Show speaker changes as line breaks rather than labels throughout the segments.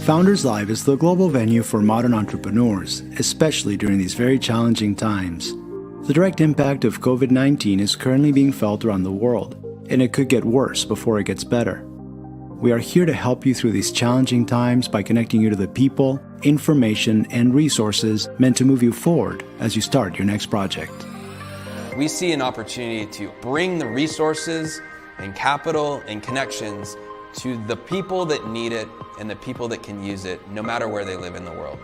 Founders Live is the global venue for modern entrepreneurs, especially during these very challenging times. The direct impact of COVID-19 is currently being felt around the world, and it could get worse before it gets better. We are here to help you through these challenging times by connecting you to the people, information, and resources meant to move you forward as you start your next project.
We see an opportunity to bring the resources and capital and connections to the people that need it and the people that can use it, no matter where they live in the world.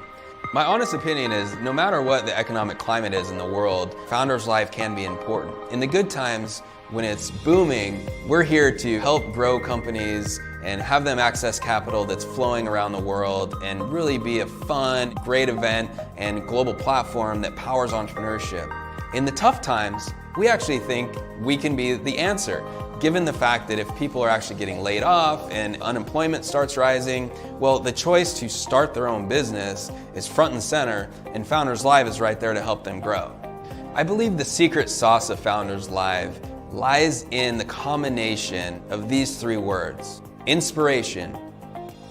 My honest opinion is, no matter what the economic climate is in the world, Founders Live can be important. In the good times, when it's booming, we're here to help grow companies and have them access capital that's flowing around the world and really be a fun, great event and global platform that powers entrepreneurship. In the tough times, we actually think we can be the answer. Given the fact that if people are actually getting laid off and unemployment starts rising, well, the choice to start their own business is front and center, and Founders Live is right there to help them grow. I believe the secret sauce of Founders Live lies in the combination of these three words: inspiration,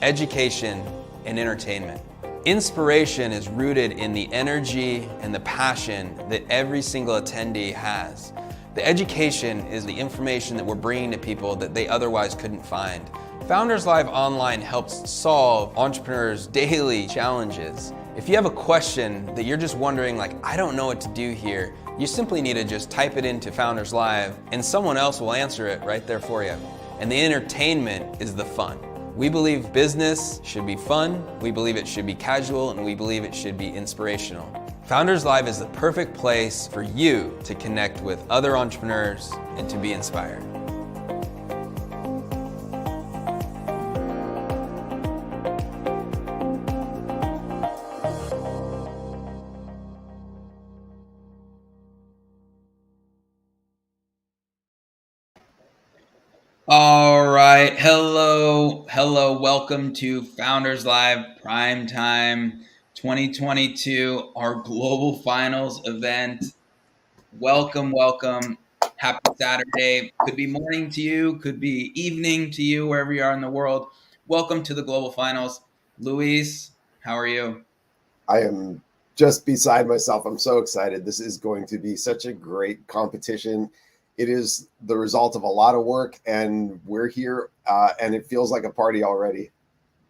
education, and entertainment. Inspiration is rooted in the energy and the passion that every single attendee has. The education is the information that we're bringing to people that they otherwise couldn't find. Founders Live Online helps solve entrepreneurs' daily challenges. If you have a question that you're just wondering, like, I don't know what to do here, you simply need to just type it into Founders Live and someone else will answer it right there for you. And the entertainment is the fun. We believe business should be fun, we believe it should be casual, and we believe it should be inspirational. Founders Live is the perfect place for you to connect with other entrepreneurs and to be inspired. All right. Hello. Hello. Welcome to Founders Live Primetime 2022, our global finals event. Welcome. Welcome. Happy Saturday. Could be morning to you, could be evening to you, wherever you are in the world. Welcome to the global finals. Luis, how are you?
I am just beside myself. I'm so excited. This is going to be such a great competition. It is the result of a lot of work, and we're here, and it feels like a party already.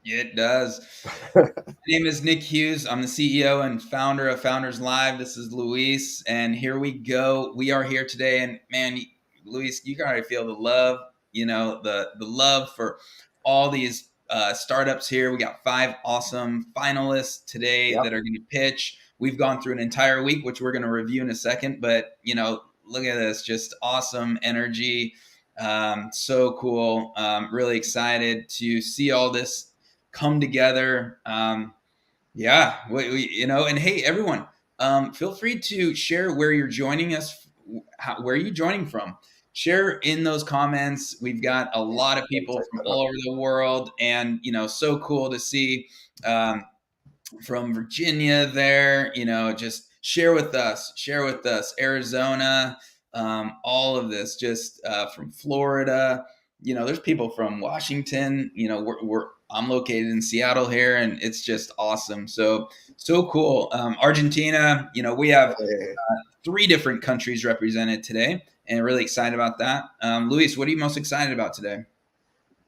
It does. My name is Nick Hughes. I'm the CEO and founder of Founders Live. This is Luis, and here we go. We are here today, and man, Luis, you can already feel the love. You know the love for all these startups here. We got 5 awesome finalists today that are going to pitch. We've gone through an entire week, which we're going to review in a second. But look at this, just awesome energy. So cool. Really excited to see all this come together. And hey, everyone, feel free to share where you're joining us. Where are you joining from? Share in those comments. We've got a lot of people from all over the world, and so cool to see from Virginia there. Just share with us. Arizona, all of this, just from Florida. There's people from Washington. I'm located in Seattle here, and it's just awesome. So cool. Argentina. We have 3 different countries represented today, and really excited about that. Luis, what are you most excited about today?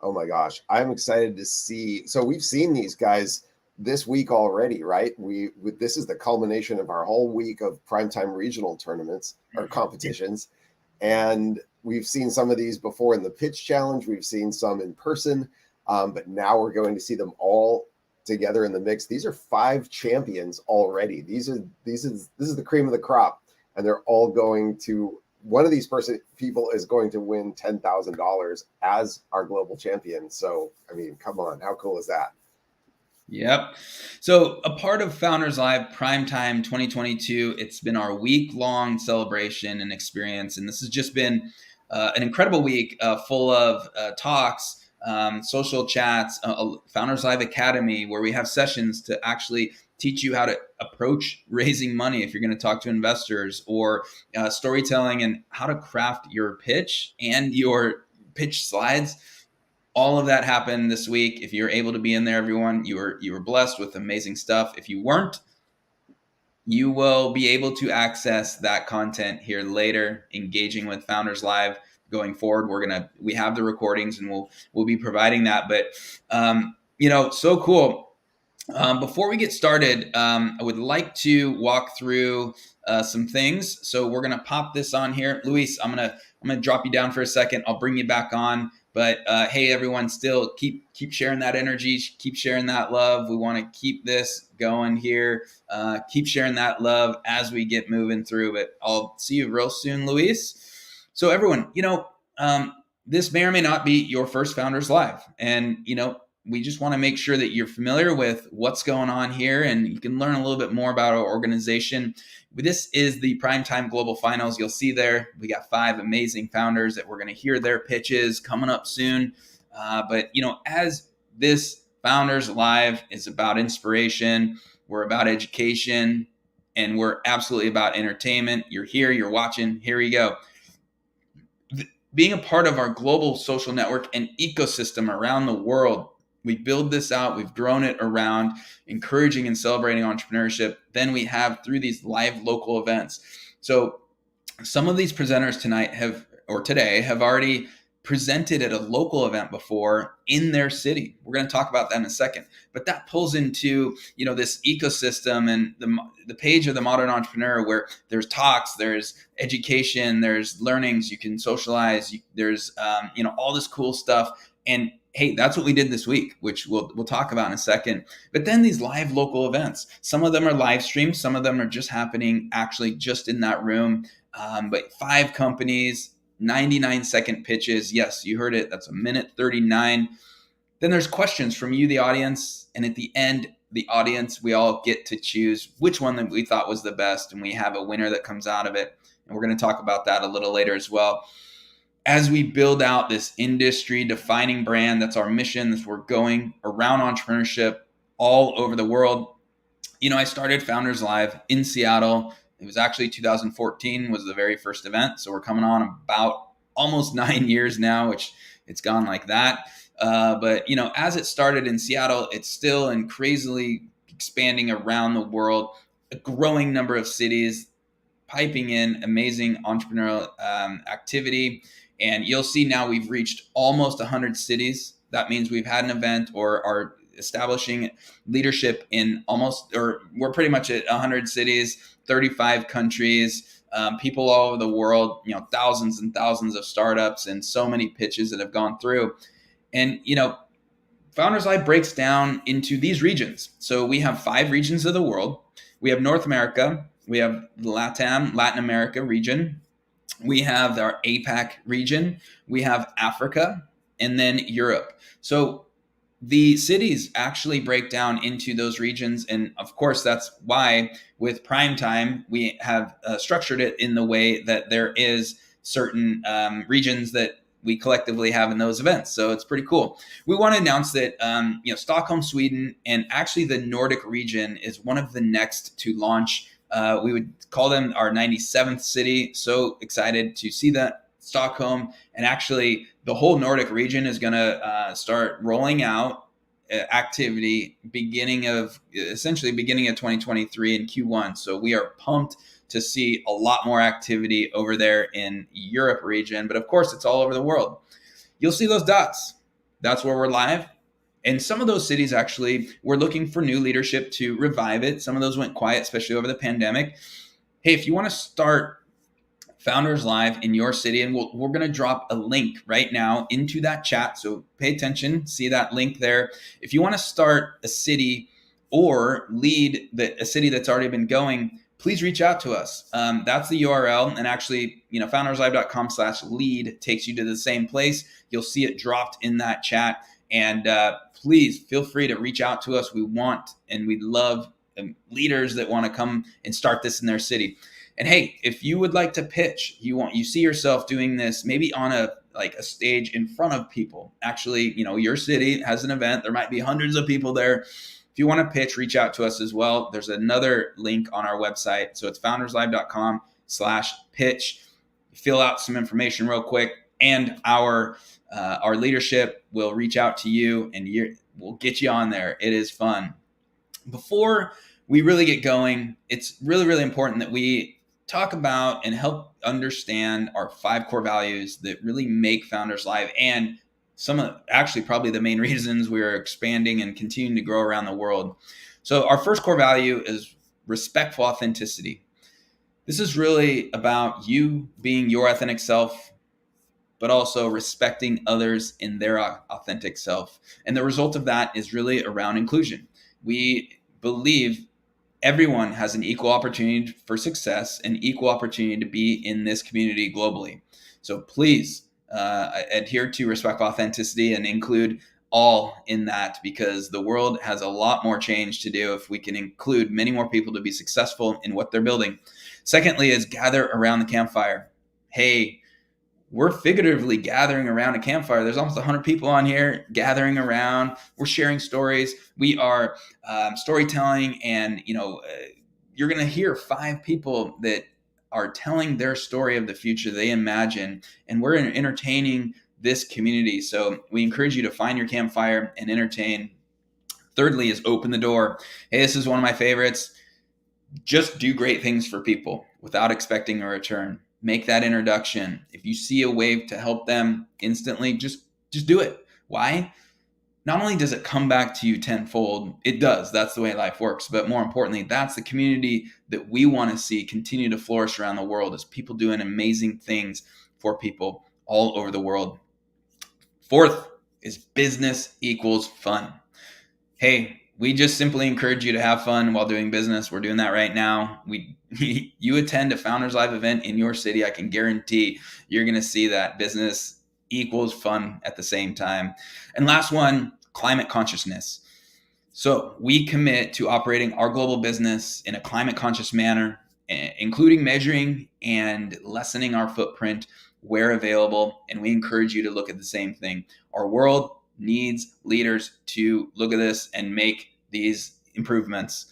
Oh my gosh, I'm excited to see. So we've seen these guys this week already, right? This is the culmination of our whole week of primetime regional tournaments or competitions, and we've seen some of these before in the pitch challenge. We've seen some in person, but now we're going to see them all together in the mix. These are 5 champions already. This is the cream of the crop, and they're all going to. One of these people is going to win $10,000 as our global champion. So, I mean, come on, how cool is that?
Yep. So a part of Founders Live Primetime 2022, it's been our week-long celebration and experience. And this has just been an incredible week full of talks, social chats, Founders Live Academy, where we have sessions to actually teach you how to approach raising money if you're going to talk to investors, or storytelling and how to craft your pitch and your pitch slides. All of that happened this week. If you're able to be in there, everyone, you were blessed with amazing stuff. If you weren't, you will be able to access that content here later, engaging with Founders Live going forward. We have the recordings, and we'll be providing that. But so cool. Before we get started, I would like to walk through some things. So we're gonna pop this on here. Luis, I'm gonna drop you down for a second. I'll bring you back on. But hey, everyone, still keep sharing that energy, keep sharing that love. We want to keep this going here. Keep sharing that love as we get moving through. But I'll see you real soon, Luis. So everyone, this may or may not be your first Founders Live, and we just want to make sure that you're familiar with what's going on here, and you can learn a little bit more about our organization. This is the Primetime Global Finals. You'll see there, we got 5 amazing founders that we're going to hear their pitches coming up soon. But as this Founders Live is about inspiration, we're about education, and we're absolutely about entertainment. You're here, you're watching, here we go. Being a part of our global social network and ecosystem around the world, we build this out. We've grown it around encouraging and celebrating entrepreneurship. Then we have through these live local events. So some of these presenters today have already presented at a local event before in their city. We're going to talk about that in a second. But that pulls into this ecosystem and the page of the modern entrepreneur, where there's talks, there's education, there's learnings, you can socialize, there's all this cool stuff. And hey, that's what we did this week, which we'll talk about in a second. But then these live local events, some of them are live streamed, some of them are just happening actually just in that room. But 5 companies, 99-second pitches. Yes, you heard it. That's 1:39. Then there's questions from you, the audience. And at the end, the audience, we all get to choose which one that we thought was the best. And we have a winner that comes out of it. And we're going to talk about that a little later as well.
as we build out this industry defining brand, that's our mission, that's we're going around entrepreneurship all over the world. I started Founders Live in Seattle. It was actually 2014 was the very first event. So we're coming on about almost 9 years now, which it's gone like that. But as it started in Seattle, it's still and crazily expanding around the world, a growing number of cities, piping in amazing entrepreneurial activity. And you'll see now we've reached almost 100 cities. That means we've had an event or are establishing leadership in we're pretty much at 100 cities, 35 countries, people all over the world, thousands and thousands of startups and so many pitches that have gone through. And, Founders Live breaks down into these regions. So we have 5 regions of the world. We have North America. We have the Latin America region. We have our APAC region. We have Africa and then Europe. So the cities actually break down into those regions. And of course, that's why with Primetime, we have structured it in the way that there is certain regions that we collectively have in those events. So it's pretty cool. We want to announce that, Stockholm, Sweden, and actually the Nordic region is one of the next to launch. We would call them our 97th city. So excited to see that. Stockholm, and actually the whole Nordic region is going to start rolling out activity beginning of 2023 in Q1. So we are pumped to see a lot more activity over there in Europe region, but of course it's all over the world. You'll see those dots. That's where we're live. And some of those cities actually, we're looking for new leadership to revive it. Some of those went quiet, especially over the pandemic. Hey, if you want to start Founders Live in your city, and we're going to drop a link right now into that chat. So pay attention, see that link there. If you want to start a city or lead a city that's already been going, please reach out to us. That's the URL. And actually, founderslive.com/lead takes you to the same place. You'll see it dropped in that chat. And please feel free to reach out to us. We want and we love leaders that want to come and start this in their city. And hey, if you would like to pitch, you see yourself doing this maybe on a stage in front of people. Actually, your city has an event. There might be hundreds of people there. If you want to pitch, reach out to us as well. There's another link on our website. So it's founderslive.com/pitch. Fill out some information real quick, and our leadership will reach out to you and we'll get you on there. It is fun. Before we really get going, it's really, really important that we talk about and help understand our 5 core values that really make Founders Live, and some of actually probably the main reasons we're expanding and continuing to grow around the world. So our first core value is respectful authenticity. This is really about you being your authentic self, but also respecting others in their authentic self. And the result of that is really around inclusion. We believe everyone has an equal opportunity for success and equal opportunity to be in this community globally. So please adhere to respectful authenticity and include all in that, because the world has a lot more change to do if we can include many more people to be successful in what they're building. Secondly is gather around the campfire. Hey, we're figuratively gathering around a campfire. There's almost 100 people on here gathering around. We're sharing stories. We are storytelling, and you're going to hear 5 people that are telling their story of the future they imagine, and we're entertaining this community. So we encourage you to find your campfire and entertain. Thirdly is open the door. Hey, this is one of my favorites. Just do great things for people without expecting a return. Make that introduction. If you see a way to help them instantly, just do it. Why? Not only does it come back to you tenfold, it does. That's the way life works. But more importantly, that's the community that we want to see continue to flourish around the world, as people doing amazing things for people all over the world. Fourth is business equals fun. Hey, we just simply encourage you to have fun while doing business. We're doing that right now. You attend a Founders Live event in your city, I can guarantee you're going to see that business equals fun at the same time. And last one, climate consciousness. So we commit to operating our global business in a climate conscious manner, including measuring and lessening our footprint where available, and we encourage you to look at the same thing. Our world needs leaders to look at this and make these improvements.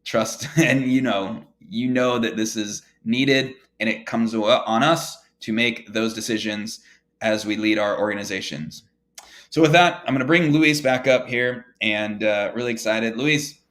Trust, and you know that this is needed, and it comes on us to make those decisions as we lead our organizations. So with that, I'm going to bring Luis back up here, and really excited. Luis,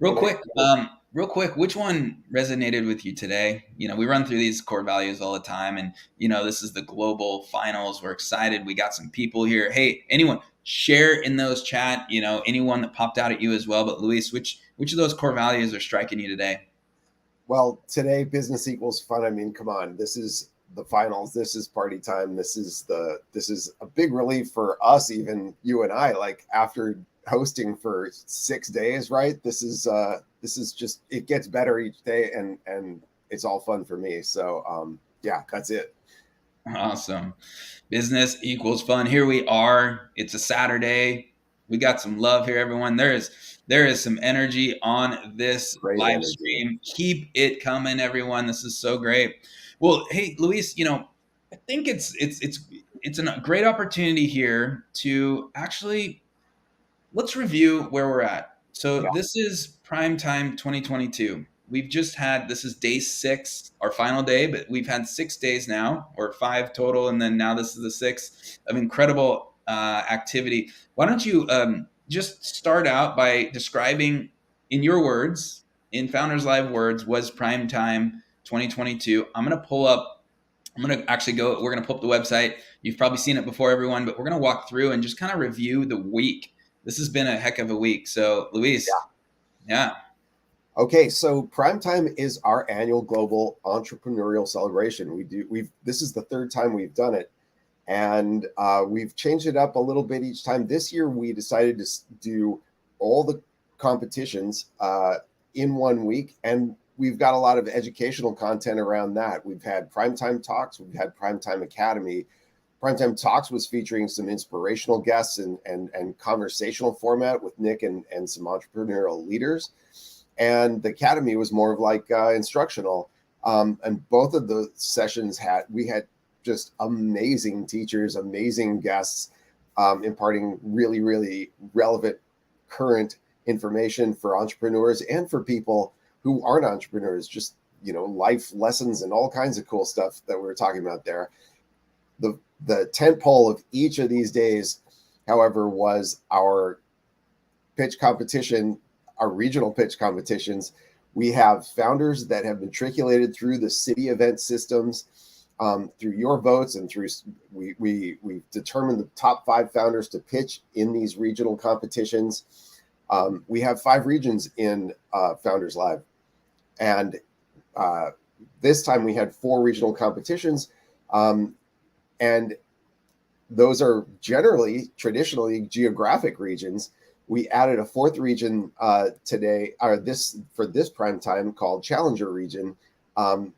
real quick, which one resonated with you today? We run through these core values all the time, and this is the global finals. We're excited. We got some people here. Hey, anyone, share in those chat, anyone that popped out at you as well. But Luis, which of those core values are striking you today?
Well, today business equals fun. I mean, come on, this is the finals. This is party time. This is a big relief for us, even you and I, like after hosting for 6 days, right? This is just, it gets better each day, and it's all fun for me. So yeah, that's it.
Awesome. Business equals fun. Here we are. It's a Saturday. We got some love here, everyone. There is some energy on this live stream. Keep it coming, everyone. This is so great. Well, hey, Luis, I think it's a great opportunity here to actually, let's review where we're at. So This is Primetime 2022. We've just had, this is day 6, our final day, but we've had 6 days now, or 5 total, and then now this is the 6th of incredible activity. Why don't you just start out by describing, in your words, in Founders Live words, was Primetime 2022. We're going to pull up the website. You've probably seen it before, everyone, but we're going to walk through and just kind of review the week. This has been a heck of a week. So, Luis, yeah.
Okay, so Primetime is our annual global entrepreneurial celebration. This is the 3rd time we've done it, and we've changed it up a little bit each time. This year, we decided to do all the competitions in 1 week, and we've got a lot of educational content around that. We've had Primetime Talks, we've had Primetime Academy. Primetime Talks was featuring some inspirational guests and conversational format with Nick and some entrepreneurial leaders. And the Academy was more of like instructional. And both of the sessions we had just amazing teachers, amazing guests, imparting really, really relevant current information for entrepreneurs and for people who aren't entrepreneurs, just, life lessons and all kinds of cool stuff that we were talking about there. The tent pole of each of these days, however, was our pitch competition, our regional pitch competitions. We have founders that have matriculated through the city event systems, through your votes, and through we determined the top 5 founders to pitch in these regional competitions. We have 5 regions in Founders Live, and this time we had 4 regional competitions, and those are traditionally geographic regions. We added a 4th region today, for this prime time, called Challenger Region,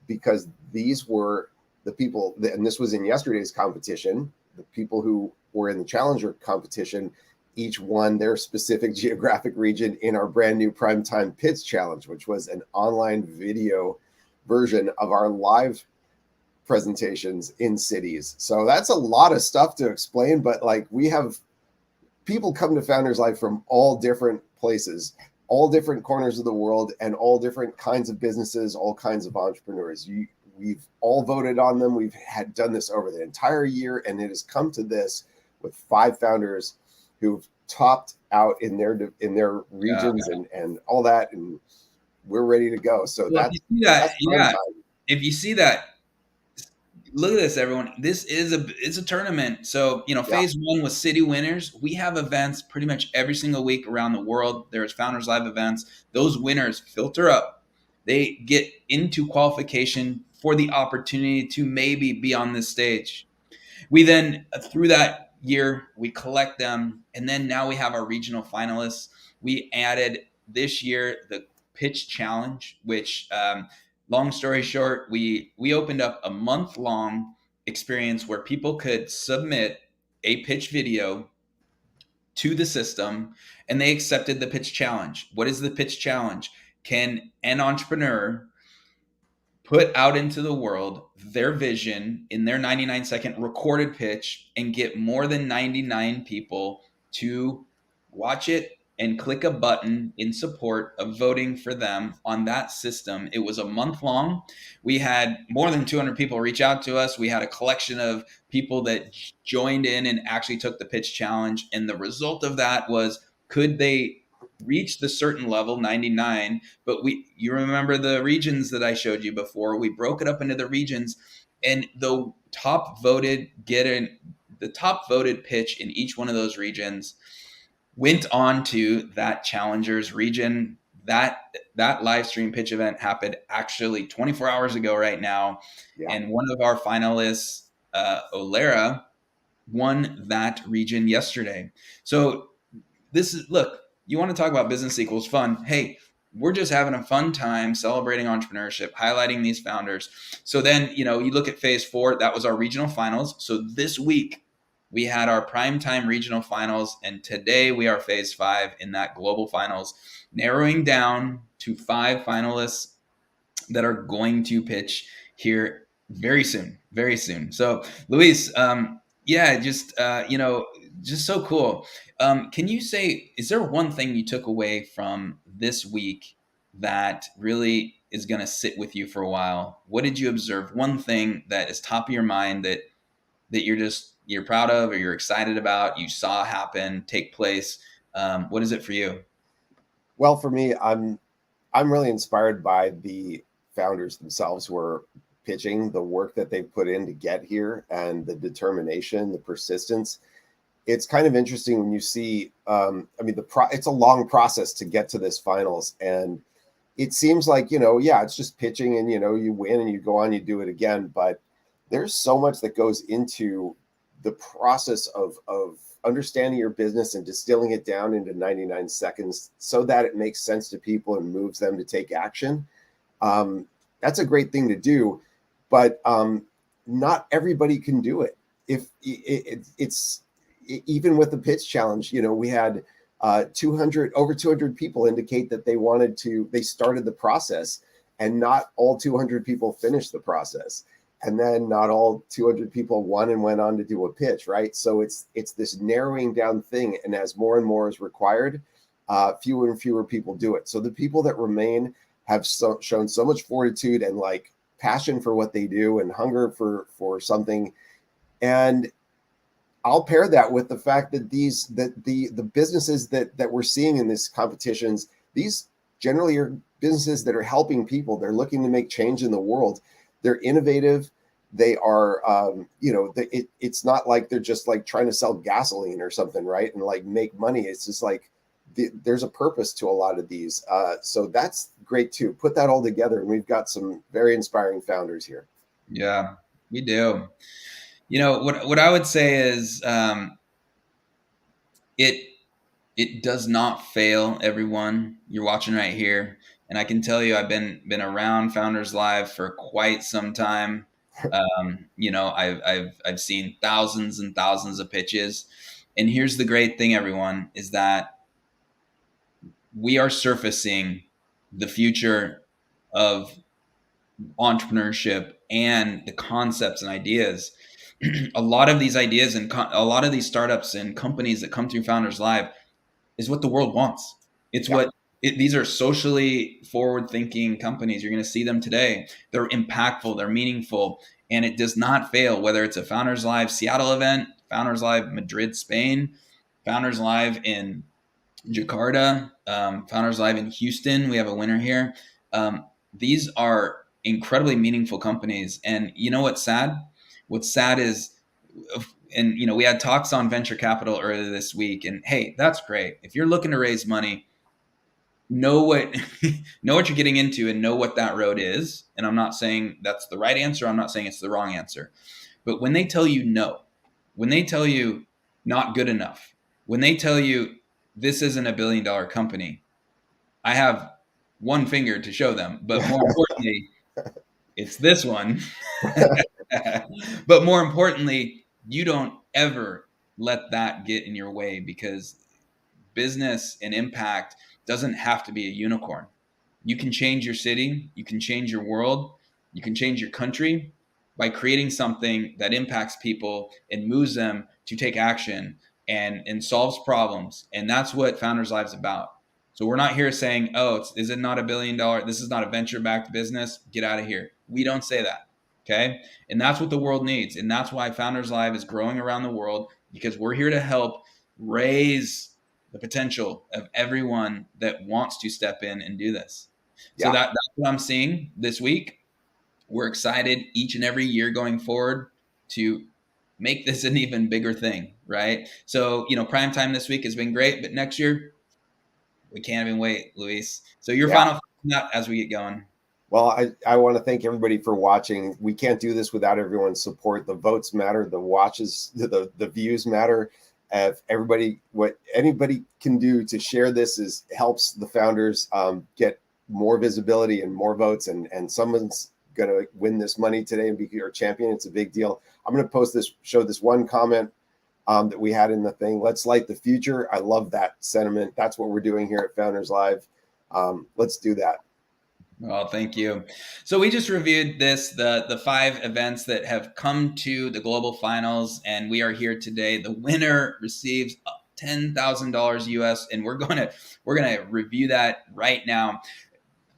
because these were the people, and this was in yesterday's competition. The people who were in the Challenger competition each won their specific geographic region in our brand new Primetime Pitch Challenge, which was an online video version of our live presentations in cities. So that's a lot of stuff to explain, but like, we have people come to Founders Live from all different places, all different corners of the world, and all different kinds of businesses, all kinds of entrepreneurs. We've all voted on them. We've had done this over the entire year, and it has come to this with 5 founders who've topped out in their regions and all that, and we're ready to go. So that's
if you see that, look at this, everyone. This is it's a tournament. So, phase 1 was city winners. We have events pretty much every single week around the world. There's Founders Live events. Those winners filter up. They get into qualification for the opportunity to maybe be on this stage. We then, through that year, we collect them. And then now we have our regional finalists. We added this year the pitch challenge, which, long story short, we opened up a month-long experience where people could submit a pitch video to the system, and they accepted the pitch challenge. What is the pitch challenge? Can an entrepreneur put out into the world their vision in their 99-second recorded pitch and get more than 99 people to watch it and click a button in support of voting for them on that system. It was a month long. We had more than 200 people reach out to us. We had a collection of people that joined in and actually took the pitch challenge. And the result of that was, could they reach the certain level, 99? But you remember the regions that I showed you before. We broke it up into the regions, and the top voted pitch in each one of those regions went on to that challengers region. That live stream pitch event happened actually 24 hours ago right now. Yeah. And one of our finalists, Olera, won that region yesterday. So look, you want to talk about business equals fun. Hey, we're just having a fun time celebrating entrepreneurship, highlighting these founders. So then, you look at phase 4, that was our regional finals. So this week we had our primetime regional finals, and today we are phase 5 in that global finals, narrowing down to 5 finalists that are going to pitch here very soon, very soon. So Luis, just so cool. Can you say, is there one thing you took away from this week that really is going to sit with you for a while? What did you observe? One thing that is top of your mind that you're proud of, or you're excited about, you saw happen, take place. What is it for you?
Well, for me, I'm really inspired by the founders themselves who are pitching, the work that they put in to get here, and the determination, the persistence. It's kind of interesting when you see, it's a long process to get to this finals. And it seems like, it's just pitching and, you win and you go on, you do it again. But there's so much that goes into the process of understanding your business and distilling it down into 99 seconds so that it makes sense to people and moves them to take action. That's a great thing to do, but not everybody can do it. If it's even with the pitch challenge, we had over 200 people indicate that they started the process, and not all 200 people finished the process. And then not all 200 people won and went on to do a pitch, right? So it's this narrowing down thing. And as more and more is required, fewer and fewer people do it. So the people that remain have shown so much fortitude and like passion for what they do and hunger for something. And I'll pair that with the fact that the businesses that we're seeing in these competitions, these generally are businesses that are helping people. They're looking to make change in the world. They're innovative. They are, it's not like they're just like trying to sell gasoline or something, right? And like make money. It's just like there's a purpose to a lot of these. So that's great too. Put that all together, and we've got some very inspiring founders here.
Yeah, we do. What I would say is it does not fail, everyone. You're watching right here. And I can tell you, I've been around Founders Live for quite some time. I've seen thousands and thousands of pitches. And here's the great thing, everyone, is that we are surfacing the future of entrepreneurship and the concepts and ideas. A lot of these ideas and a lot of these startups and companies that come through Founders Live is what the world wants. It's these are socially forward-thinking companies. You're going to see them today. They're impactful. They're meaningful. And it does not fail, whether it's a Founders Live Seattle event, Founders Live Madrid, Spain, Founders Live in Jakarta, Founders Live in Houston. We have a winner here. These are incredibly meaningful companies. And you know what's sad? What's sad is, and we had talks on venture capital earlier this week. And hey, that's great. If you're looking to raise money, know what you're getting into and know what that road is. And I'm not saying that's the right answer. I'm not saying it's the wrong answer. But when they tell you no, when they tell you not good enough, when they tell you this isn't $1 billion company, I have one finger to show them. But more importantly, it's this one. But more importantly, you don't ever let that get in your way, because business and impact doesn't have to be a unicorn. You can change your city. You can change your world You can change your country by creating something that impacts people and moves them to take action and solves problems. And that's what Founders Live is about. So we're not here saying, oh, is it not $1 billion? This is not a venture-backed business. Get out of here. We don't say that. Okay. And that's what the world needs. And that's why Founders Live is growing around the world, because we're here to help raise the potential of everyone that wants to step in and do this. So that's what I'm seeing this week. We're excited each and every year going forward to make this an even bigger thing, right? So, prime time this week has been great, but next year we can't even wait, Luis. So your final thought as we get going.
Well, I want to thank everybody for watching. We can't do this without everyone's support. The votes matter, the watches, the views matter. If what anybody can do to share this helps the founders get more visibility and more votes, and someone's going to win this money today and be your champion. It's a big deal. I'm going to show this one comment that we had in the thing. Let's light the future. I love that sentiment. That's what we're doing here at Founders Live. Let's do that.
Well, thank you. So we just reviewed the 5 events that have come to the global finals, and we are here today. The winner receives $10,000 US, and we're going to review that right now.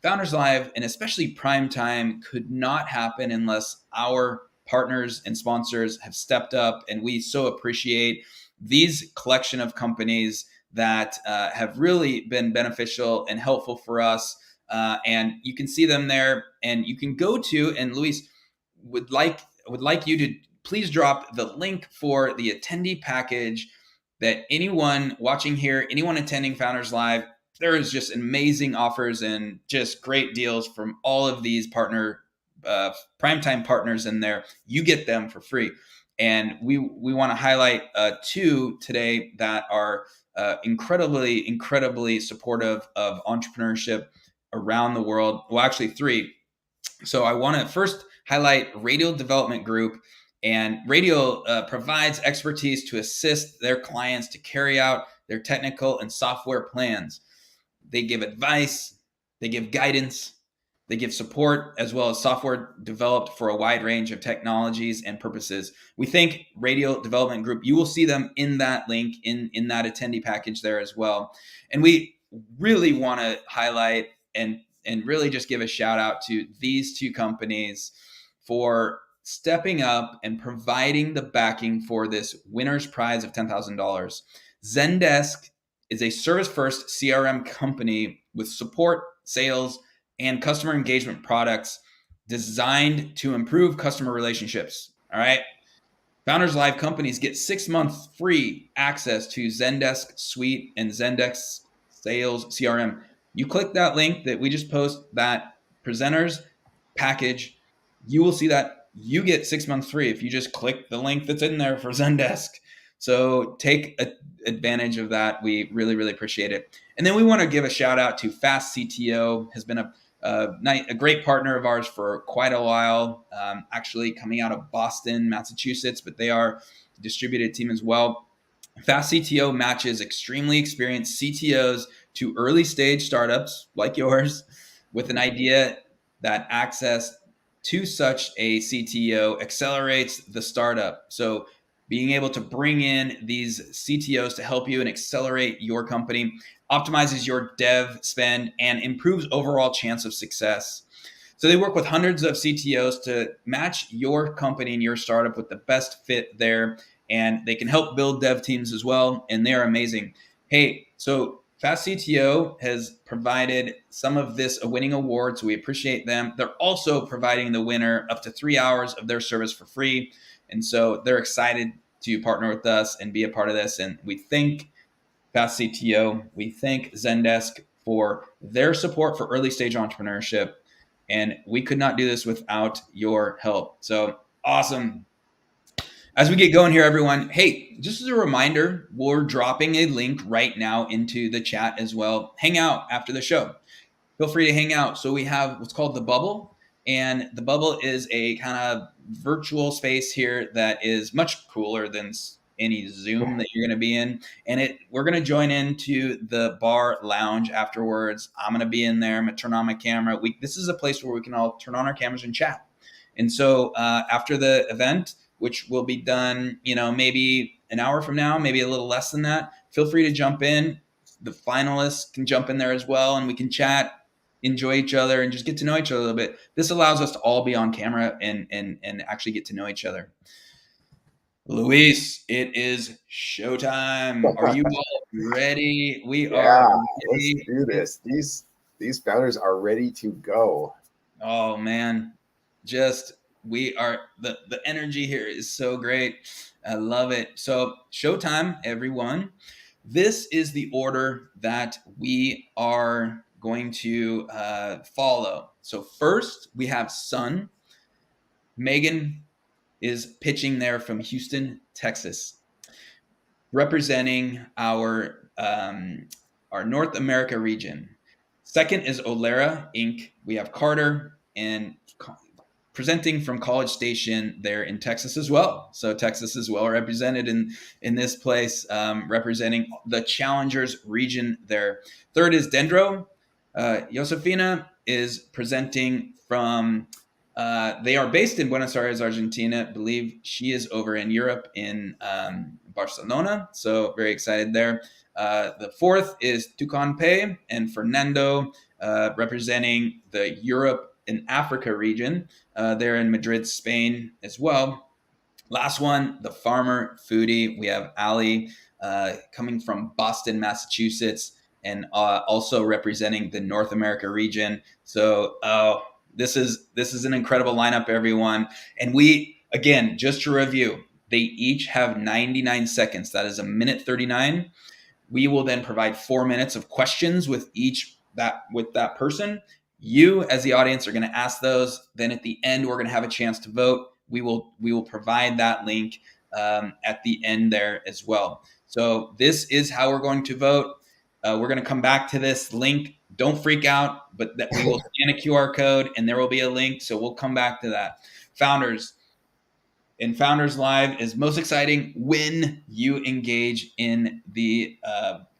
Founders Live, and especially Prime Time, could not happen unless our partners and sponsors have stepped up, and we so appreciate these collection of companies that have really been beneficial and helpful for us. And you can see them there, and you can go to, and Luis would like you to please drop the link for the attendee package that anyone watching here, anyone attending Founders Live, there is just amazing offers and just great deals from all of these primetime partners in there. You get them for free. And we want to highlight 2 today that are incredibly supportive of entrepreneurship around the world. Well, actually 3. So I want to first highlight Radial Development Group. And Radial provides expertise to assist their clients to carry out their technical and software plans. They give advice, they give guidance, they give support, as well as software developed for a wide range of technologies and purposes. We thank Radial Development Group. You will see them in that link, in that attendee package there as well. And we really want to highlight and really just give a shout out to these 2 companies for stepping up and providing the backing for this winner's prize of $10,000. Zendesk is a service-first CRM company with support, sales, and customer engagement products designed to improve customer relationships. All right. Founders Live companies get 6 months free access to Zendesk Suite and Zendesk Sales CRM. You click that link that we just post, that presenters package, you will see that you get 6 months free if you just click the link that's in there for Zendesk. So take advantage of that. We really appreciate it. And then we want to give a shout out to Fast CTO, has been a great partner of ours for quite a while, actually coming out of Boston, Massachusetts, but they are a distributed team as well. Fast CTO matches extremely experienced CTOs to early stage startups like yours with an idea that access to such a CTO accelerates the startup. So being able to bring in these CTOs to help you and accelerate your company optimizes your dev spend and improves overall chance of success. So they work with hundreds of CTOs to match your company and your startup with the best fit there. And they can help build dev teams as well. And they're amazing. Hey, so Fast CTO has provided some of this a winning award, so we appreciate them. They're also providing the winner up to 3 hours of their service for free. And so they're excited to partner with us and be a part of this. And we thank Fast CTO. We thank Zendesk for their support for early stage entrepreneurship. And we could not do this without your help. So awesome. As we get going here, everyone, hey, just as a reminder, we're dropping a link right now into the chat as well. Hang out after the show. Feel free to hang out. So we have what's called the Bubble. And the Bubble is a kind of virtual space here that is much cooler than any Zoom that you're going to be in. And we're going to join into the bar lounge afterwards. I'm going to be in there. I'm going to turn on my camera. This is a place where we can all turn on our cameras and chat. And so after the event, which will be done, maybe an hour from now, maybe a little less than that, feel free to jump in. The finalists can jump in there as well, and we can chat, enjoy each other, and just get to know each other a little bit. This allows us to all be on camera and actually get to know each other. Luis, it is showtime. Are you all ready? We are ready.
Let's do this. These founders are ready to go.
Oh man, the energy here is so great. I love it. So showtime, everyone. This is the order that we are going to follow. So first we have SUNN. Meghan is pitching there from Houston, Texas, representing our North America region. Second is Olera Inc. We have Carter and presenting from College Station there in Texas as well. So Texas is well represented in this place, representing the Challengers region there. Third is Dendro. Josefina is presenting from, they are based in Buenos Aires, Argentina. I believe she is over in Europe in Barcelona. So very excited there. The fourth is Tucan Pay and Fernando, representing the Europe and Africa region. They're in Madrid, Spain as well. Last one, the farmer Foodie. We have Ali coming from Boston, Massachusetts, and also representing the North America region. So this is an incredible lineup, everyone. And we, again, just to review, they each have 99 seconds. That is a minute 39. We will then provide 4 minutes of questions with that person. You, as the audience, are going to ask those. Then at the end, we're going to have a chance to vote. We will provide that link at the end there as well. So this is how we're going to vote. We're going to come back to this link. Don't freak out, but we will scan a QR code and there will be a link. So we'll come back to that. Founders Live is most exciting when you engage in the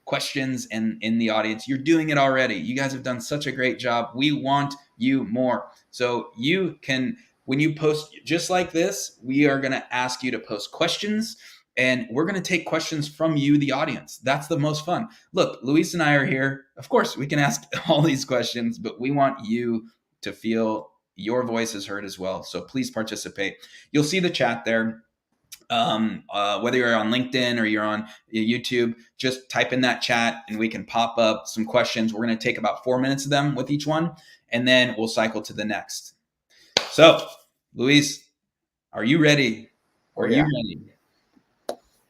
questions and in the audience. You're doing it already. You guys have done such a great job. We want you more. So you can, when you post just like this, we are going to ask you to post questions and we're going to take questions from you, the audience. That's the most fun. Look, Luis and I are here. Of course, we can ask all these questions, but we want you to feel your voice is heard as well. So please participate. You'll see the chat there. Whether you're on LinkedIn or you're on YouTube, just type in that chat and we can pop up some questions. We're going to take about 4 minutes of them with each one, and then we'll cycle to the next. So, Luis, are you ready? Are you ready?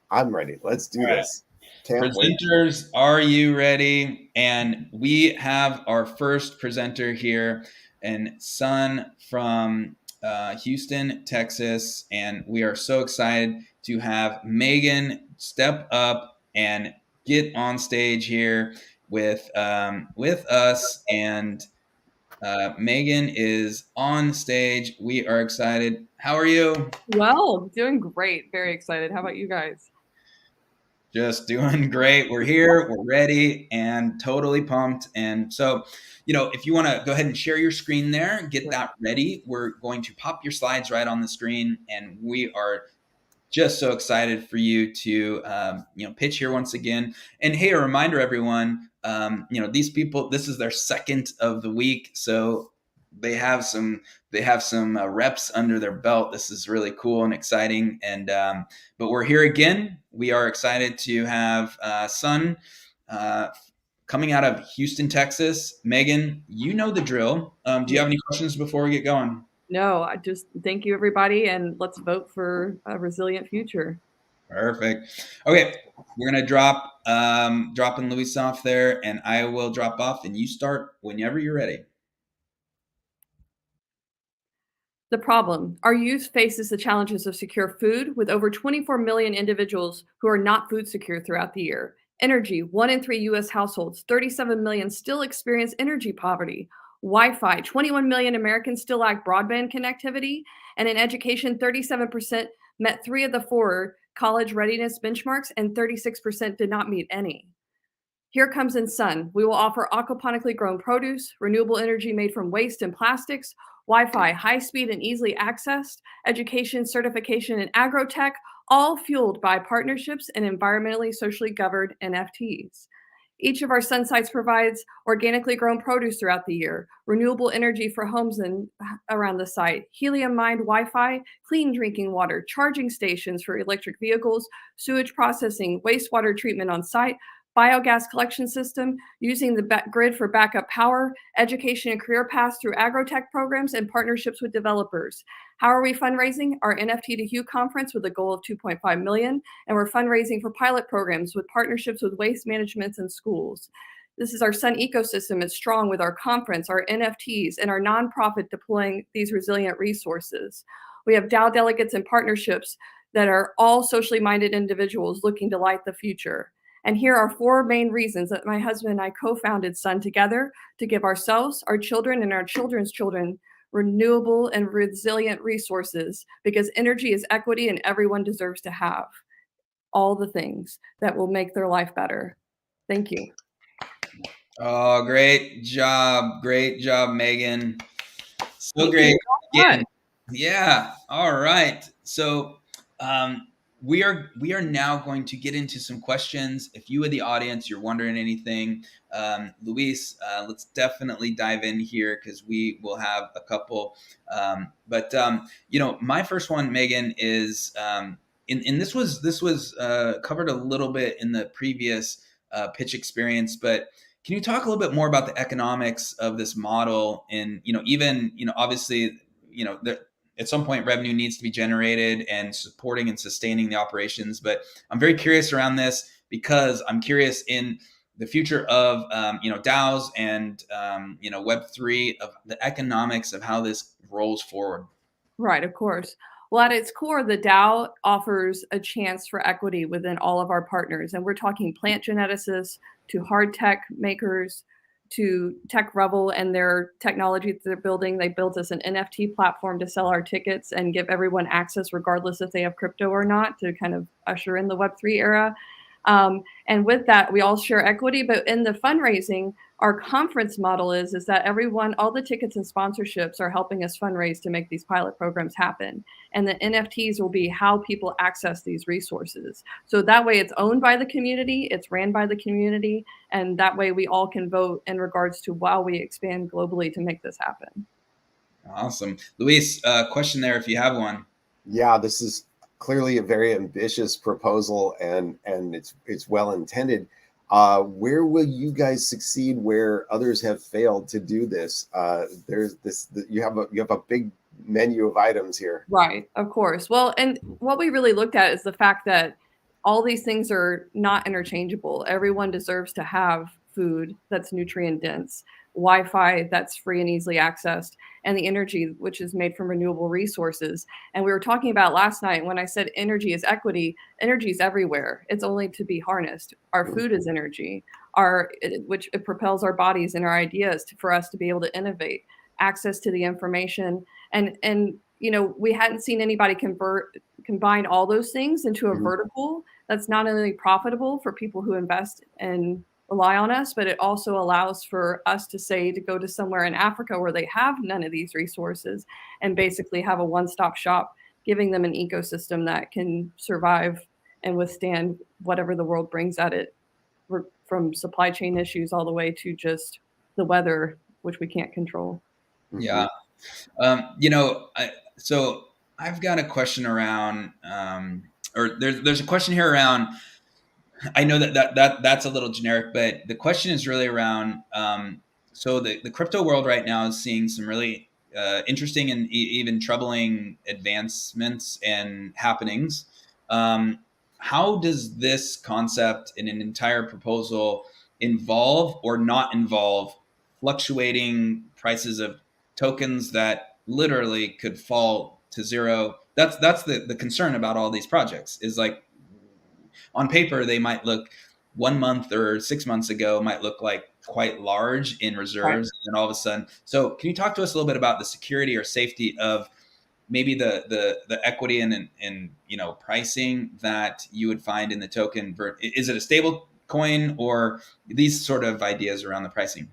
I'm ready. Let's do this.
Presenters, are you ready? And we have our first presenter here, and SUNN from Houston, Texas, and we are so excited to have Meghan step up and get on stage here with us. And Meghan is on stage. We are excited. How are you?
Well, doing great. Very excited. How about you guys?
Just doing great. We're here, we're ready, and totally pumped. And so, if you want to go ahead and share your screen there, get that ready. We're going to pop your slides right on the screen, and we are just so excited for you to, pitch here once again. And hey, a reminder, everyone, these people, this is their second of the week, so they have some reps under their belt. This is really cool and exciting. And but we're here again. We are excited to have SUNN coming out of Houston, Texas. Meghan, you know the drill. Do you have any questions before we get going?
No, I just thank you, everybody, and let's vote for a resilient future.
Perfect. Okay, we're gonna dropping Luis off there, and I will drop off, and you start whenever you're ready.
The problem. Our youth faces the challenges of secure food, with over 24 million individuals who are not food secure throughout the year. Energy. 1 in 3 U.S. households, 37 million still experience energy poverty. Wi-Fi. 21 million Americans still lack broadband connectivity. And in education, 37% met 3 of the 4 college readiness benchmarks, and 36% did not meet any. Here comes in SUNN. We will offer aquaponically grown produce, renewable energy made from waste and plastics, Wi-Fi, high-speed and easily accessed, education, certification, and agrotech, all fueled by partnerships and environmentally socially governed NFTs. Each of our SUNN sites provides organically grown produce throughout the year, renewable energy for homes and around the site, helium-mined Wi-Fi, clean drinking water, charging stations for electric vehicles, sewage processing, wastewater treatment on site, biogas collection system, using the grid for backup power, education and career paths through agrotech programs, and partnerships with developers. How are we fundraising? Our NFT to Hue conference with a goal of 2.5 million, and we're fundraising for pilot programs with partnerships with waste management and schools. This is our SUNN ecosystem. It's strong with our conference, our NFTs, and our nonprofit deploying these resilient resources. We have DAO delegates and partnerships that are all socially minded individuals looking to light the future. And here are 4 main reasons that my husband and I co-founded SUNN together to give ourselves, our children, and our children's children renewable and resilient resources, because energy is equity and everyone deserves to have all the things that will make their life better. Thank you.
Oh, great job. Great job, Meghan. So great. Yeah. All right. So we are now going to get into some questions. If you in the audience, you're wondering anything, Luis, let's definitely dive in here because we will have a couple. But my first one, Meghan, is and this was covered a little bit in the previous pitch experience, but can you talk a little bit more about the economics of this model? And obviously, at some point revenue needs to be generated and supporting and sustaining the operations. But I'm very curious around this because I'm curious in the future of DAOs and Web3, of the economics of how this rolls forward.
Right, of course. Well, at its core, the DAO offers a chance for equity within all of our partners. And we're talking plant geneticists to hard tech makers to Tech Revel and their technology that they're building. They built us an NFT platform to sell our tickets and give everyone access, regardless if they have crypto or not, to kind of usher in the Web3 era. And with that, we all share equity. But in the fundraising, our conference model is that everyone, all the tickets and sponsorships are helping us fundraise to make these pilot programs happen. And the NFTs will be how people access these resources. So that way it's owned by the community, it's ran by the community, and that way we all can vote in regards to how we expand globally to make this happen.
Awesome. Luis, question there if you have one.
Yeah, this is clearly a very ambitious proposal and it's well intended. Where will you guys succeed where others have failed to do this? You have a big menu of items here.
Right, of course. Well, and what we really looked at is the fact that all these things are not interchangeable. Everyone deserves to have food that's nutrient dense, Wi-Fi that's free and easily accessed, and the energy which is made from renewable resources. And we were talking about last night when I said energy is equity, energy is everywhere. It's only to be harnessed. Our food is energy, which it propels our bodies and our ideas for us to be able to innovate, access to the information. And we hadn't seen anybody combine all those things into a vertical that's not only profitable for people who invest and rely on us, but it also allows for us to go to somewhere in Africa where they have none of these resources and basically have a one-stop shop, giving them an ecosystem that can survive and withstand whatever the world brings at it, from supply chain issues all the way to just the weather, which we can't control.
Yeah. So I've got a question around, or there's a question here around, I know that's a little generic, but the question is really around, so the crypto world right now is seeing some really interesting and even troubling advancements and happenings. How does this concept in an entire proposal involve or not involve fluctuating prices of tokens that literally could fall to zero? That's the concern about all these projects, is like, on paper, they might look 1 month or 6 months ago might look like quite large in reserves, right, and then all of a sudden. So can you talk to us a little bit about the security or safety of maybe the equity and pricing that you would find in the token? Is it a stable coin, or these sort of ideas around the pricing?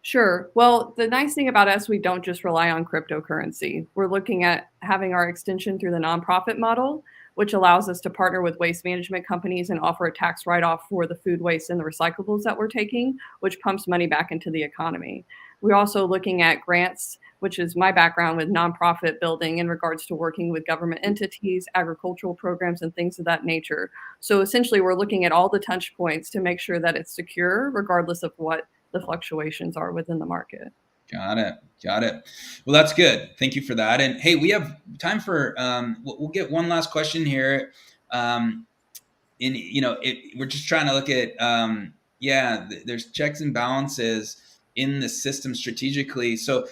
Sure. Well, the nice thing about us, we don't just rely on cryptocurrency. We're looking at having our extension through the nonprofit model, which allows us to partner with waste management companies and offer a tax write-off for the food waste and the recyclables that we're taking, which pumps money back into the economy. We're also looking at grants, which is my background with nonprofit building in regards to working with government entities, agricultural programs, and things of that nature. So essentially, we're looking at all the touch points to make sure that it's secure, regardless of what the fluctuations are within the market.
Got it. Well, that's good. Thank you for that. And hey, we have time for, we'll get one last question here. We're just trying to look at, there's checks and balances in the system strategically. So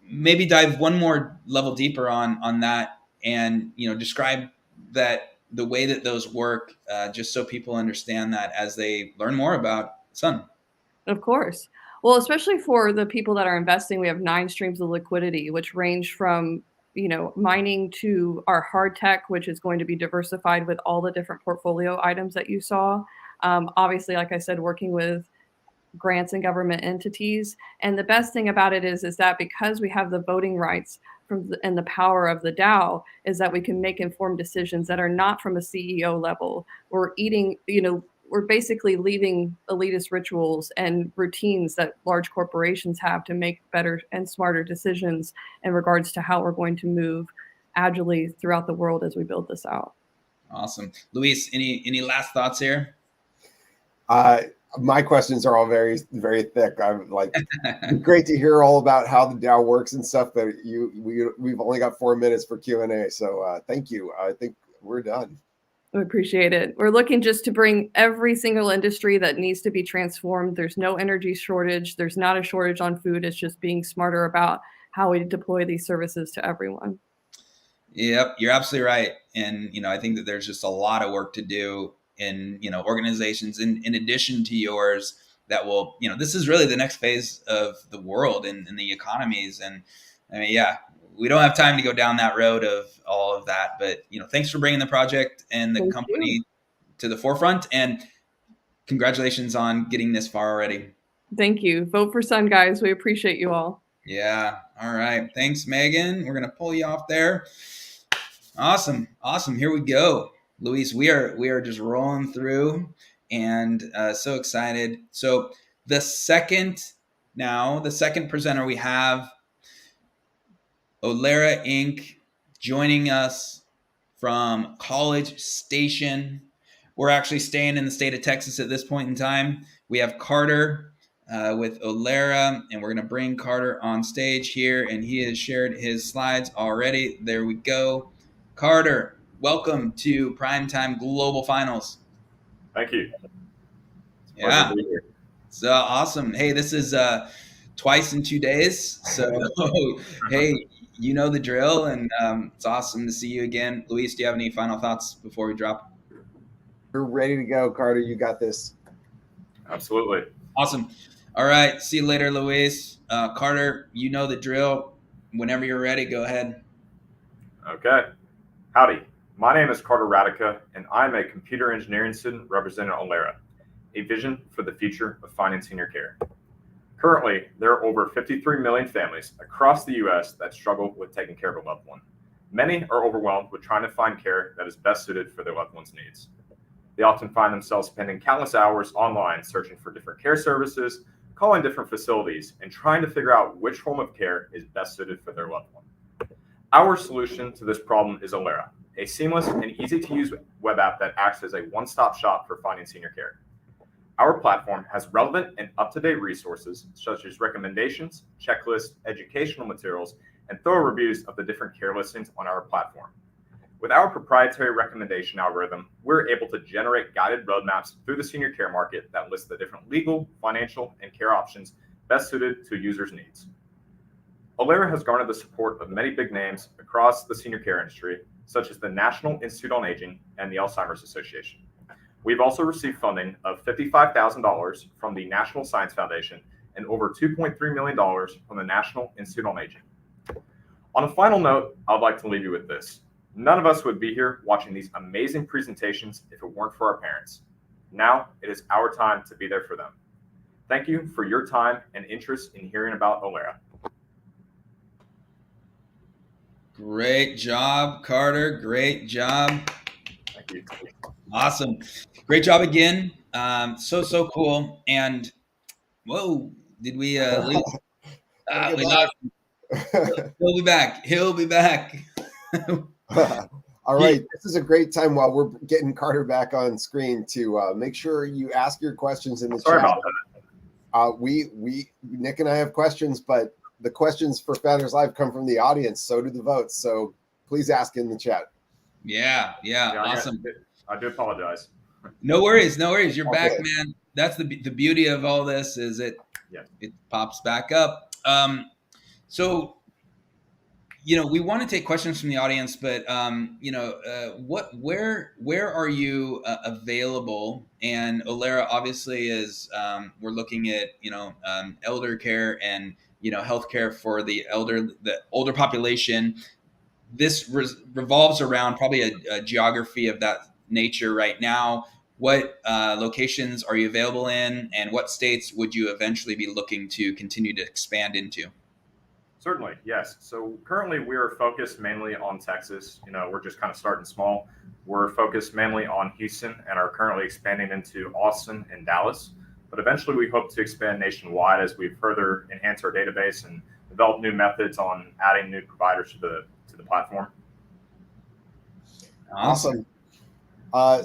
maybe dive one more level deeper on that, and, describe that the way that those work, just so people understand that as they learn more about SUNN.
Of course. Well, especially for the people that are investing, we have 9 streams of liquidity, which range from, mining to our hard tech, which is going to be diversified with all the different portfolio items that you saw. Obviously, like I said, working with grants and government entities. And the best thing about it is that because we have the voting rights and the power of the DAO, is that we can make informed decisions that are not from a CEO level. We're basically leaving elitist rituals and routines that large corporations have to make better and smarter decisions in regards to how we're going to move agilely throughout the world as we build this out.
Awesome. Luis, any last thoughts here?
My questions are all very, very thick. I'm like, great to hear all about how the DAO works and stuff, but we've only got 4 minutes for Q&A. So thank you. I think we're done.
We appreciate it. We're looking just to bring every single industry that needs to be transformed. There's no energy shortage. There's not a shortage on food. It's just being smarter about how we deploy these services to everyone.
Yep, you're absolutely right. And, I think that there's just a lot of work to do in, organizations in addition to yours that will, this is really the next phase of the world and the economies. And I mean, we don't have time to go down that road of all of that, but, thanks for bringing the project and the company to the forefront, and congratulations on getting this far already.
Thank you. Vote for SUNN, guys. We appreciate you all.
Yeah. All right. Thanks, Megan. We're going to pull you off there. Awesome. Here we go. Luis, we are just rolling through, and so excited. So the second presenter we have, Olera Inc., joining us from College Station. We're actually staying in the state of Texas at this point in time. We have Carter with Olera, and we're going to bring Carter on stage here, and he has shared his slides already. There we go. Carter, welcome to Primetime Global Finals.
Thank you.
Yeah. So awesome. Hey, this is twice in 2 days. So, hey, you know the drill, and it's awesome to see you again. Luis, do you have any final thoughts before we drop?
We're ready to go, Carter. You got this.
Absolutely.
Awesome. All right. See you later, Luis. Carter, you know the drill. Whenever you're ready, go ahead.
Okay. Howdy. My name is Carter Radocha, and I'm a computer engineering student representing Olera, a vision for the future of finding senior care. Currently, there are over 53 million families across the U.S. that struggle with taking care of a loved one. Many are overwhelmed with trying to find care that is best suited for their loved one's needs. They often find themselves spending countless hours online searching for different care services, calling different facilities, and trying to figure out which form of care is best suited for their loved one. Our solution to this problem is Olera, a seamless and easy-to-use web app that acts as a one-stop shop for finding senior care. Our platform has relevant and up-to-date resources such as recommendations, checklists, educational materials, and thorough reviews of the different care listings on our platform. With our proprietary recommendation algorithm, we're able to generate guided roadmaps through the senior care market that list the different legal, financial, and care options best suited to users' needs. Olera has garnered the support of many big names across the senior care industry, such as the National Institute on Aging and the Alzheimer's Association. We've also received funding of $55,000 from the National Science Foundation and over $2.3 million from the National Institute on Aging. On a final note, I'd like to leave you with this. None of us would be here watching these amazing presentations if it weren't for our parents. Now it is our time to be there for them. Thank you for your time and interest in hearing about Olera.
Great job, Carter. Great job.
Thank you.
Awesome. Great job again. So cool. And whoa, did we lose? We lost. He'll be back. He'll be back.
All right, this is a great time while we're getting Carter back on screen to make sure you ask your questions in the
Sorry
chat.
about
We Nick and I have questions, but the questions for Founders Live come from the audience. So do the votes. So please ask in the chat.
Yeah, awesome.
I do apologize.
No worries. You're back,
Okay.
man. That's the beauty of all this is it pops back up. So we want to take questions from the audience, but where are you available? And Olera obviously is we're looking at elder care and healthcare for the older population. This revolves around probably a geography of that nature right now. What locations are you available in, and what states would you eventually be looking to continue to expand into?
Certainly, yes. So currently we are focused mainly on Texas. We're just kind of starting small. We're focused mainly on Houston and are currently expanding into Austin and Dallas. But eventually we hope to expand nationwide as we further enhance our database and develop new methods on adding new providers to the platform.
Awesome.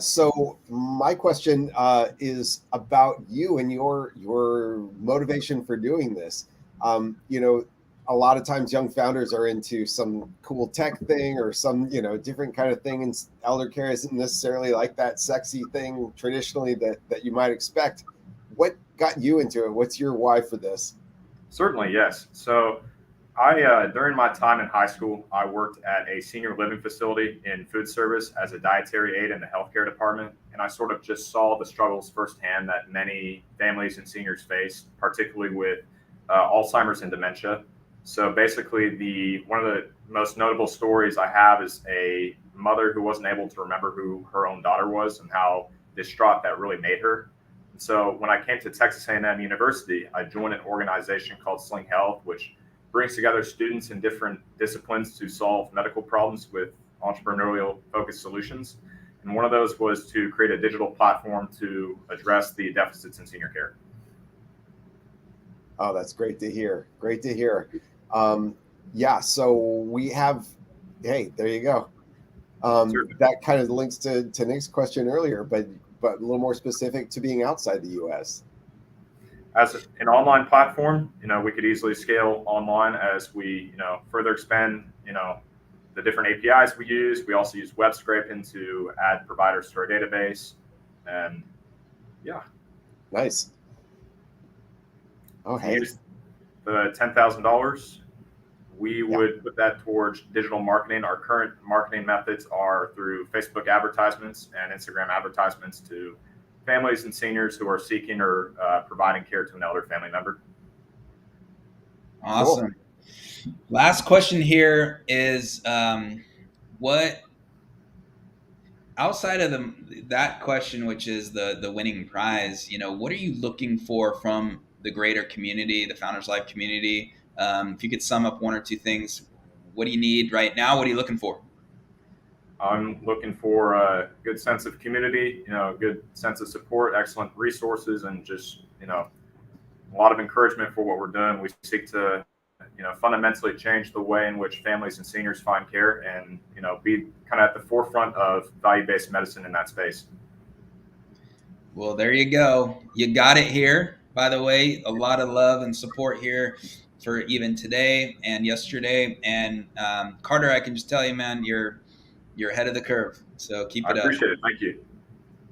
So my question is about you and your motivation for doing this. A lot of times young founders are into some cool tech thing or some, different kind of thing. And elder care isn't necessarily like that sexy thing traditionally that you might expect. What got you into it? What's your why for this?
Certainly, yes. So I, during my time in high school, I worked at a senior living facility in food service as a dietary aide in the healthcare department. And I sort of just saw the struggles firsthand that many families and seniors face, particularly with Alzheimer's and dementia. So basically, one of the most notable stories I have is a mother who wasn't able to remember who her own daughter was and how distraught that really made her. And so when I came to Texas A&M University, I joined an organization called Sling Health, which brings together students in different disciplines to solve medical problems with entrepreneurial focused solutions. And one of those was to create a digital platform to address the deficits in senior care.
Oh, that's great to hear. Great to hear. So we have, hey, there you go. That kind of links to Nick's question earlier, but a little more specific to being outside the U.S.
As an online platform, we could easily scale online as we, further expand, the different APIs we use. We also use web scraping to add providers to our database. And yeah.
Nice. Oh, hey.
Use the $10,000. We would put that towards digital marketing. Our current marketing methods are through Facebook advertisements and Instagram advertisements to families and seniors who are seeking or providing care to an elder family member.
Awesome. Cool. Last question here is what outside of that question, which is the winning prize, what are you looking for from the greater community, the Founders Live community? If you could sum up one or two things, what do you need right now? What are you looking for?
I'm looking for a good sense of community, a good sense of support, excellent resources, and just, a lot of encouragement for what we're doing. We seek to, fundamentally change the way in which families and seniors find care and, be kind of at the forefront of value-based medicine in that space.
Well, there you go. You got it here. By the way, a lot of love and support here for even today and yesterday. And Carter, I can just tell you, man, you're ahead of the curve. So keep it up.
I appreciate it. Thank you.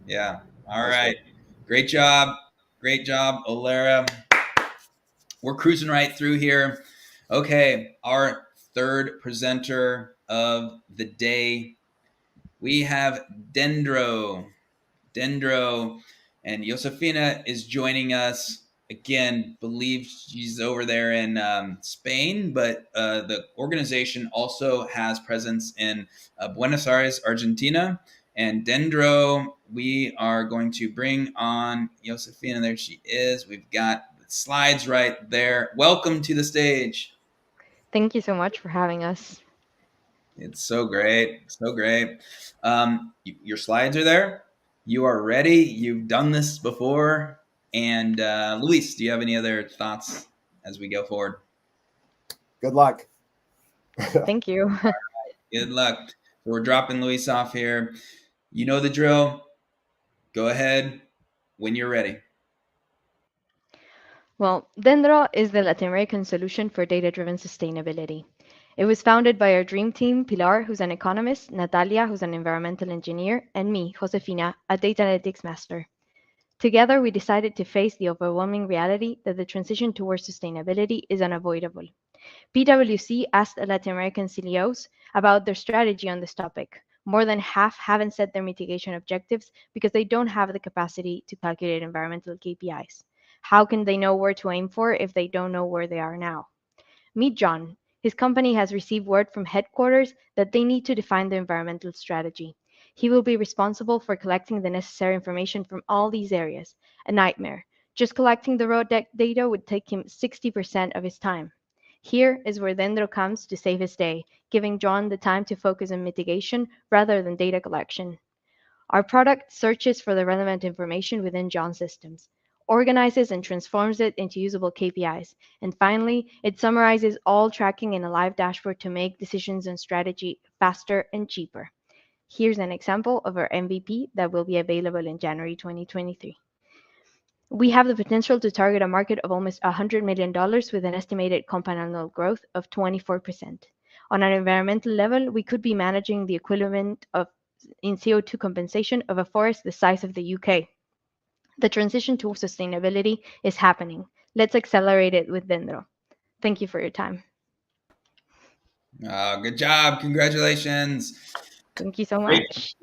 Yeah. All right. Great job. Great job, Olera. We're cruising right through here. Okay. Our third presenter of the day, we have Dendro. And Josefina is joining us. again, believe she's over there in Spain, but the organization also has presence in Buenos Aires, Argentina. And Dendro, we are going to bring on Josefina. There she is. We've got the slides right there. Welcome to the stage.
Thank you so much for having us.
It's so great. So great. Your slides are there. You are ready. You've done this before. And Luis, do you have any other thoughts as we go forward?
Good luck.
Thank you.
Good luck. So we're dropping Luis off here. You know the drill. Go ahead when you're ready.
Well, Dendro is the Latin American solution for data-driven sustainability. It was founded by our dream team, Pilar, who's an economist, Natalia, who's an environmental engineer, and me, Josefina, a data analytics master. Together, we decided to face the overwhelming reality that the transition towards sustainability is unavoidable. PwC asked Latin American CEOs about their strategy on this topic. More than half haven't set their mitigation objectives because they don't have the capacity to calculate environmental KPIs. How can they know where to aim for if they don't know where they are now? Meet John. His company has received word from headquarters that they need to define their environmental strategy. He will be responsible for collecting the necessary information from all these areas. A nightmare. Just collecting the raw data would take him 60% of his time. Here is where Dendro comes to save his day, giving John the time to focus on mitigation rather than data collection. Our product searches for the relevant information within John's systems, organizes and transforms it into usable KPIs, and finally, it summarizes all tracking in a live dashboard to make decisions on strategy faster and cheaper. Here's an example of our MVP that will be available in January 2023. We have the potential to target a market of almost $100 million with an estimated compound annual growth of 24%. On an environmental level, we could be managing the equivalent of in CO2 compensation of a forest the size of the UK. The transition to sustainability is happening. Let's accelerate it with Dendro. Thank you for your time.
Good job. Congratulations.
Thank you so much.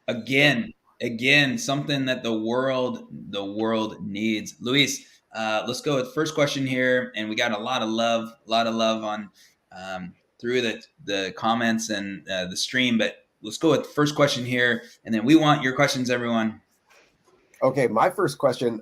Again, something that the world needs. Luis, let's go with first question here, and we got a lot of love on through the comments and the stream. But let's go with the first question here, and then we want your questions, everyone.
Okay, my first question.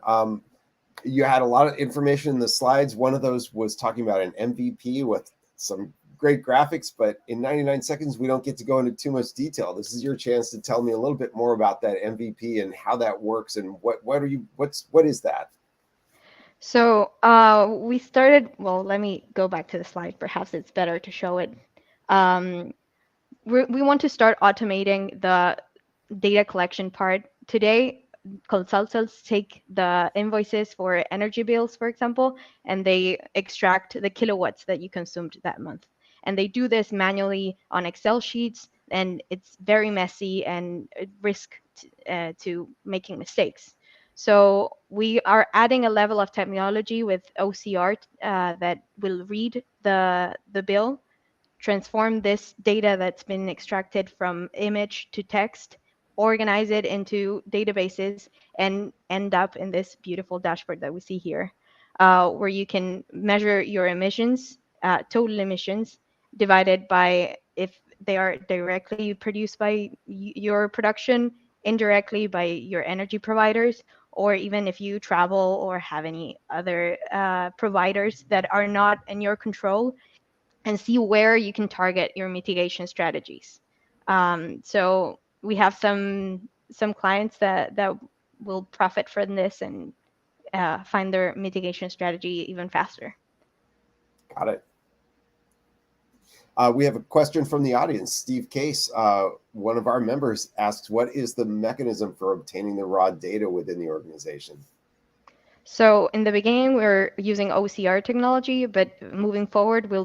You had a lot of information in the slides. One of those was talking about an MVP with some great graphics, but in 99 seconds, we don't get to go into too much detail. This is your chance to tell me a little bit more about that MVP and how that works and what is that?
So we started, well, let me go back to the slide. Perhaps it's better to show it. We want to start automating the data collection part. Today, consultants take the invoices for energy bills, for example, and they extract the kilowatts that you consumed that month. And they do this manually on Excel sheets, and it's very messy and risk to making mistakes. So we are adding a level of technology with OCR that will read the bill, transform this data that's been extracted from image to text, organize it into databases, and end up in this beautiful dashboard that we see here, where you can measure your emissions, total emissions, divided by if they are directly produced by your production, indirectly by your energy providers, or even if you travel or have any other providers that are not in your control, and see where you can target your mitigation strategies. So we have some clients that will profit from this and find their mitigation strategy even faster.
Got it. We have a question from the audience. Steve Case, one of our members, asks, what is the mechanism for obtaining the raw data within the organization?
So in the beginning, we're using OCR technology, but moving forward, we'll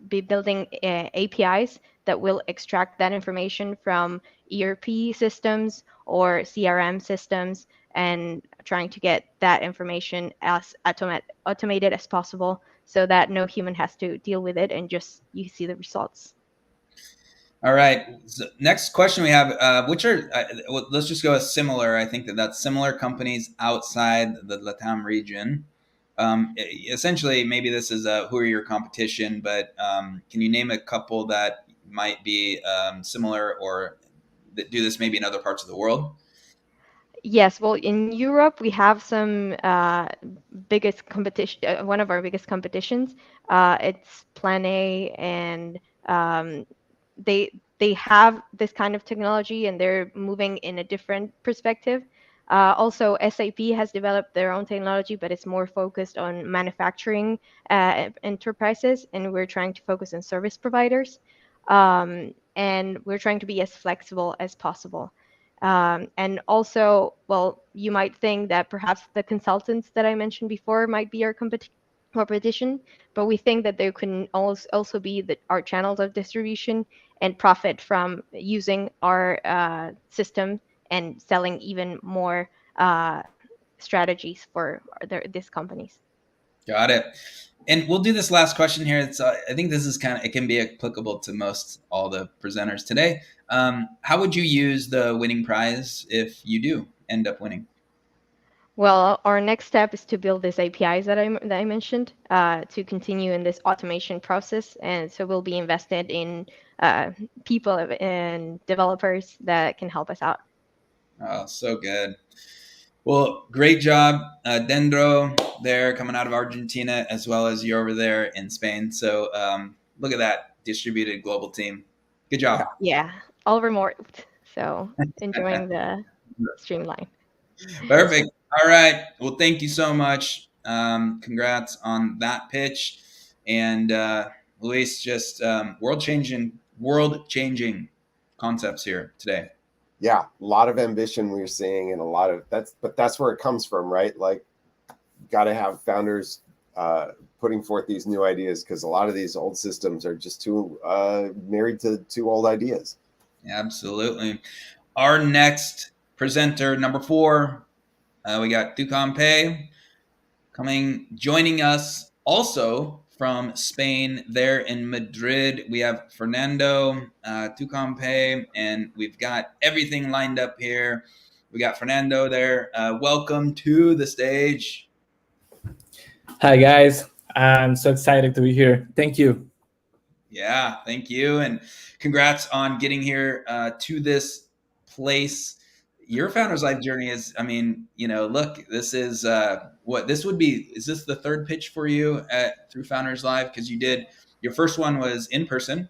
be building APIs that will extract that information from ERP systems or CRM systems and trying to get that information as automated as possible so that no human has to deal with it and just you see the results.
All right. So next question we have, which are, let's just go with similar. I think that's similar companies outside the LATAM region. Essentially, maybe this is who are your competition, but can you name a couple that might be similar or that do this maybe in other parts of the world?
Yes, well, in Europe, we have some biggest competition. One of our biggest competitions. It's Plan A, and they have this kind of technology, and they're moving in a different perspective. Also, SAP has developed their own technology, but it's more focused on manufacturing enterprises, and we're trying to focus on service providers. And we're trying to be as flexible as possible. And also, well, you might think that perhaps the consultants that I mentioned before might be our competition, but we think that there can also be our channels of distribution and profit from using our system and selling even more strategies for these companies.
Got it. And we'll do this last question here. It's I think this is it can be applicable to all the presenters today. How would you use the winning prize if you do end up winning?
Well, our next step is to build these APIs that I mentioned to continue in this automation process, and so we'll be invested in people and developers that can help us out.
Oh, so good. Well, great job, Dendro, there coming out of Argentina, as well as you over there in Spain. So look at that distributed global team. Good job.
Yeah, all remote. So enjoying the streamline.
Perfect. All right. Well, thank you so much. Congrats on that pitch. And Luis, just world-changing concepts here today.
Yeah, a lot of ambition we're seeing, and a lot of that's where it comes from, right? Like, got to have founders putting forth these new ideas, because a lot of these old systems are just too married to two old ideas.
Absolutely. Our next presenter, number 4, we got Tucan Pay joining us also from Spain, there in Madrid. We have Fernando, Tucan Pay, and we've got everything lined up here. We got Fernando there. Welcome to the stage.
Hi, guys. I'm so excited to be here. Thank you.
Yeah, thank you. And congrats on getting here to this place. Your founder's life journey is, look, this is is this the third pitch for you through Founders Live? Because your first one was in person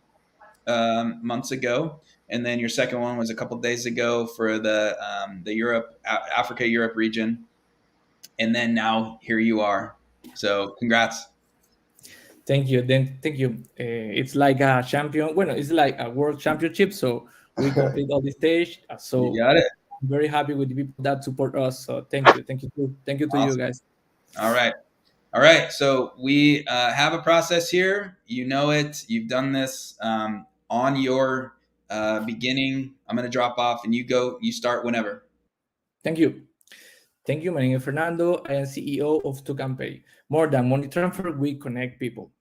months ago, and then your second one was a couple of days ago for the Africa Europe region, and then now here you are. So congrats.
Thank you. Thank you. It's like a champion. Well, it's like a world championship. So we complete all the stage. So
you got it.
I'm very happy with the people that support us. So thank you. Thank you to
Awesome.
you guys.
All right. So we have a process here. You know it. You've done this on your beginning. I'm going to drop off and you start whenever.
Thank you. Thank you. My name is Fernando. I am CEO of Tucan Pay. More than money transfer, we connect people.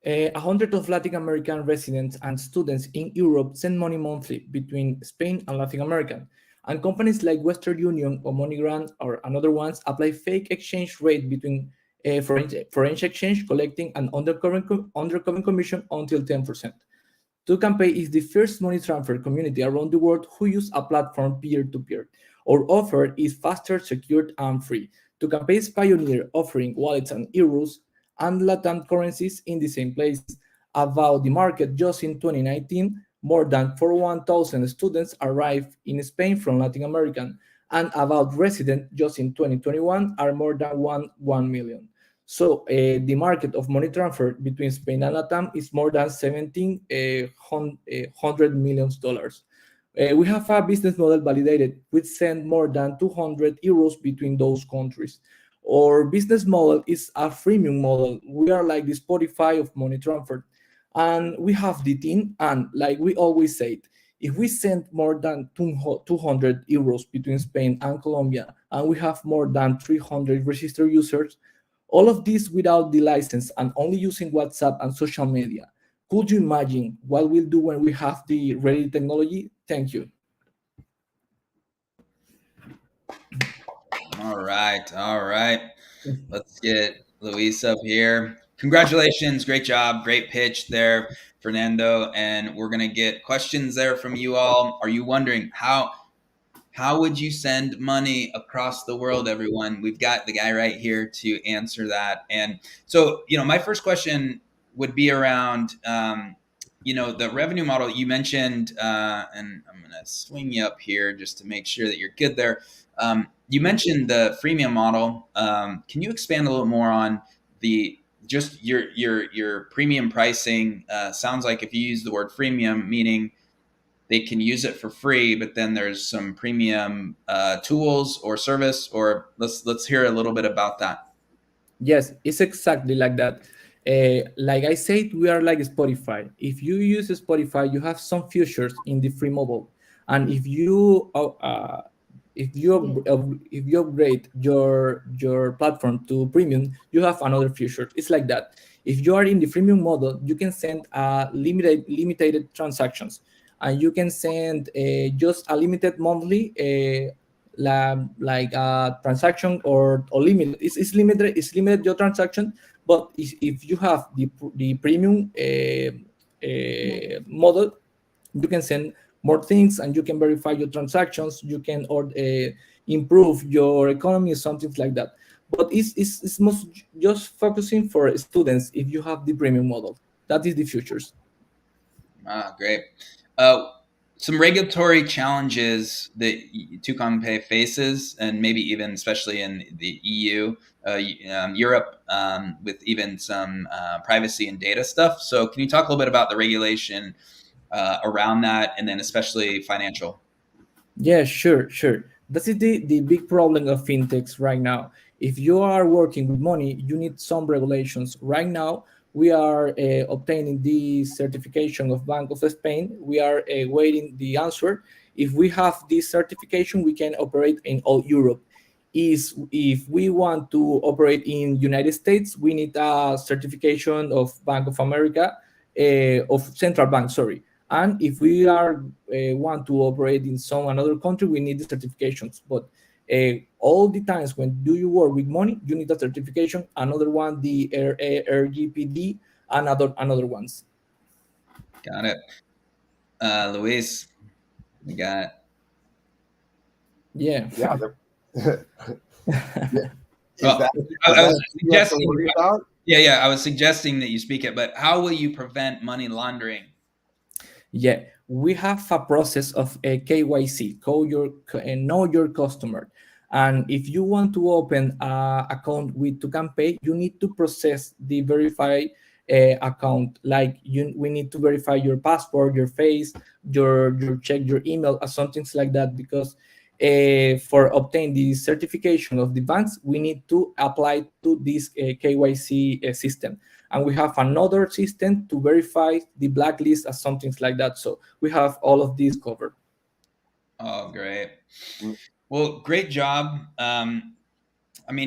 100 of Latin American residents and students in Europe send money monthly between Spain and Latin America. And companies like Western Union or MoneyGram or another ones apply fake exchange rate between foreign exchange, collecting an undercurrent commission until 10%. Tucan Pay is the first money transfer community around the world who use a platform peer-to-peer. Our offer is faster, secured, and free. Tucan Pay is pioneer, offering wallets and euros and Latin currencies in the same place. About the market, just in 2019, more than 41,000 students arrived in Spain from Latin America, and about residents just in 2021 are more than 1 million. So the market of money transfer between Spain and Latam is more than $1,700 million. We have a business model validated. We send more than 200 euros between those countries. Our business model is a freemium model. We are like the Spotify of money transfer. And we have the team, and like we always say, if we send more than 200 euros between Spain and Colombia, and we have more than 300 registered users, all of this without the license and only using WhatsApp and social media, Could you imagine what we'll do when we have the ready technology? Thank you.
All right. Let's get Luis up here. Congratulations, great job, great pitch there, Fernando. And we're gonna get questions there from you all. Are you wondering how would you send money across the world, everyone? We've got the guy right here to answer that. And so, my first question would be around, the revenue model you mentioned, and I'm going to swing you up here just to make sure that you're good there. You mentioned the freemium model. Can you expand a little more on just your premium pricing? Sounds like if you use the word freemium, meaning they can use it for free, but then there's some premium tools or service, or let's hear a little bit about that.
Yes, it's exactly like that. Like I said, we are like Spotify. If you use Spotify, you have some features in the free model, and if you upgrade your platform to premium, you have another feature. It's like that. If you are in the freemium model, you can send limited transactions, and you can send just a limited monthly like a transaction or limited. It's limited. It's limited your transaction. But if you have the premium model, you can send more things, and you can verify your transactions. You can improve your economy, something like that. But it's most just focusing for students. If you have the premium model, that is the futures.
Great. Some regulatory challenges that Tucan Pay faces, and maybe even especially in the EU, Europe, with even some privacy and data stuff. So can you talk a little bit about the regulation around that, and then especially financial?
Yeah, sure. That is the big problem of fintechs right now. If you are working with money, you need some regulations. Right now, we are obtaining the certification of Bank of Spain. We are waiting the answer. If we have this certification, we can operate in all Europe. If we want to operate in United States, we need a certification of Bank of America, of Central Bank, sorry. And if we want to operate in some another country, we need the certifications. But all the times when do you work with money, you need a certification. Another one, the RGPD, and another ones.
Got it. Luis, we got.
Yeah.
I was suggesting. Yeah. I was suggesting that you speak it, but how will you prevent money laundering?
Yeah, we have a process of a KYC, know your customer. And if you want to open an account with Tucan Pay, you need to process the verified account. Like we need to verify your passport, your face, your check, your email, or something like that. Because for obtain the certification of the banks, we need to apply to this KYC system. And we have another system to verify the blacklist or something like that. So we have all of these covered.
Oh, great. Well, great job.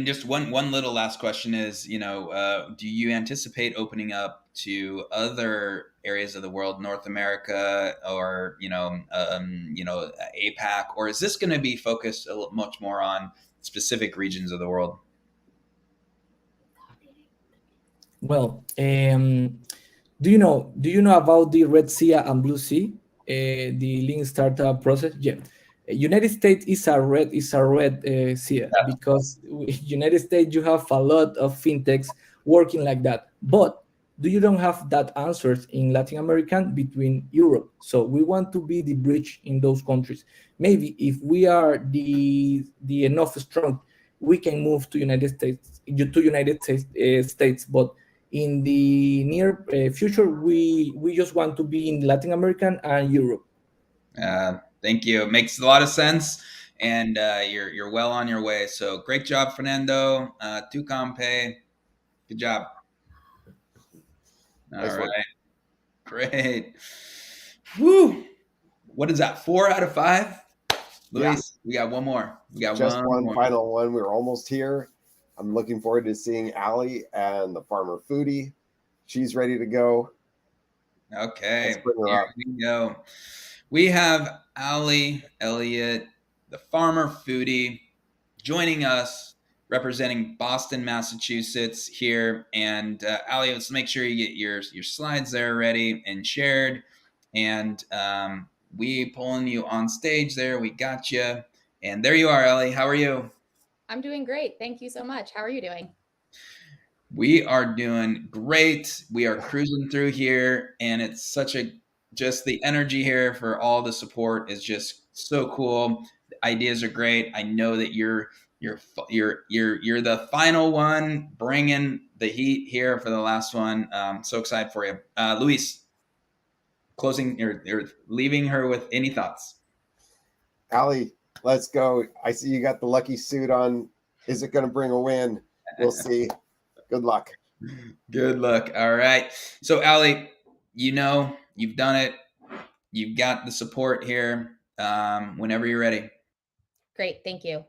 Just one little last question is, do you anticipate opening up to other areas of the world, North America, or APAC, or is this going to be focused much more on specific regions of the world?
Well, do you know about the Red Sea and Blue Sea, the Lean Startup process? Yeah, United States is a red sea, because United States you have a lot of fintechs working like that. But you don't have that answers in Latin America between Europe. So we want to be the bridge in those countries. Maybe if we are the enough strong, we can move to United States. But in the near future, we just want to be in Latin America and Europe.
Thank you. It makes a lot of sense, and you're well on your way. So great job, Fernando. Tucan Pay, good job. All right, great. Woo! What is that? 4 out of 5? Luis, we got one more. We got
just one
more.
final one. We're almost here. I'm looking forward to seeing Allie and the farmer Foodie. She's ready to go.
Okay,
Let's bring her
here
up.
we go. We have Elliott, the farmer foodie, joining us, representing Boston, Massachusetts here. And Allie, let's make sure you get your slides there ready and shared. And we pulling you on stage there. We got you. And there you are, Ellie. How are you?
I'm doing great. Thank you so much. How are you doing?
We are doing great. We are cruising through here, and it's such a just the energy here for all the support is just so cool. The ideas are great. I know that you're the final one, bringing the heat here for the last one. So excited for you, Luis. Closing, you're leaving her with any thoughts?
Allie, let's go. I see you got the lucky suit on. Is it going to bring a win? We'll see. Good luck.
Good luck. All right. So, Allie, you've done it. You've got the support here. Whenever you're ready.
Great. Thank you.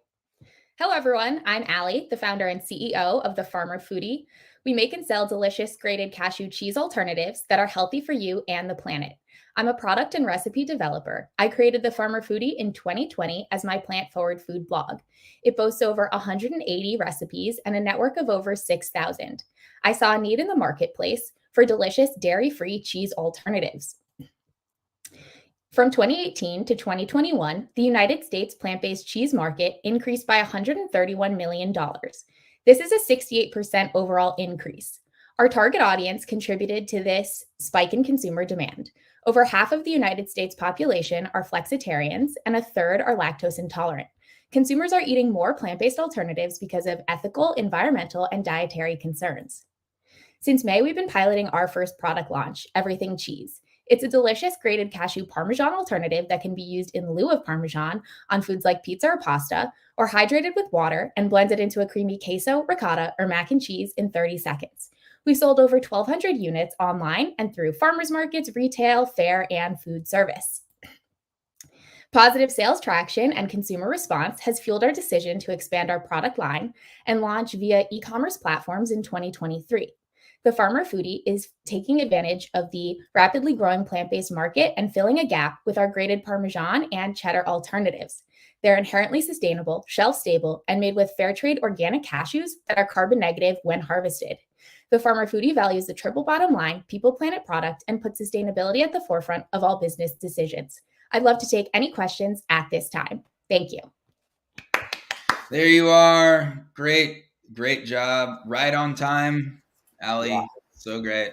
Hello, everyone. I'm Allie, the founder and CEO of The Farmer Foodie. We make and sell delicious grated cashew cheese alternatives that are healthy for you and the planet. I'm a product and recipe developer. I created The Farmer Foodie in 2020 as my plant-forward food blog. It boasts over 180 recipes and a network of over 6,000. I saw a need in the marketplace for delicious dairy-free cheese alternatives. From 2018 to 2021, the United States plant-based cheese market increased by $131 million. This is a 68% overall increase. Our target audience contributed to this spike in consumer demand. Over half of the United States population are flexitarians, and a third are lactose intolerant. Consumers are eating more plant-based alternatives because of ethical, environmental, and dietary concerns. Since May, we've been piloting our first product launch, Everything Cheese. It's a delicious grated cashew Parmesan alternative that can be used in lieu of Parmesan on foods like pizza or pasta, or hydrated with water and blended into a creamy queso, ricotta, or mac and cheese in 30 seconds. We've sold over 1,200 units online and through farmers markets, retail, fair, and food service. Positive sales traction and consumer response has fueled our decision to expand our product line and launch via e-commerce platforms in 2023. The Farmer Foodie is taking advantage of the rapidly growing plant-based market and filling a gap with our grated Parmesan and cheddar alternatives. They're inherently sustainable, shelf-stable, and made with fair trade organic cashews that are carbon negative when harvested. The Farmer Foodie values the triple bottom line, people, planet, product, and puts sustainability at the forefront of all business decisions. I'd love to take any questions at this time. Thank you.
There you are. Great job. Right on time. Allie, yeah. So great.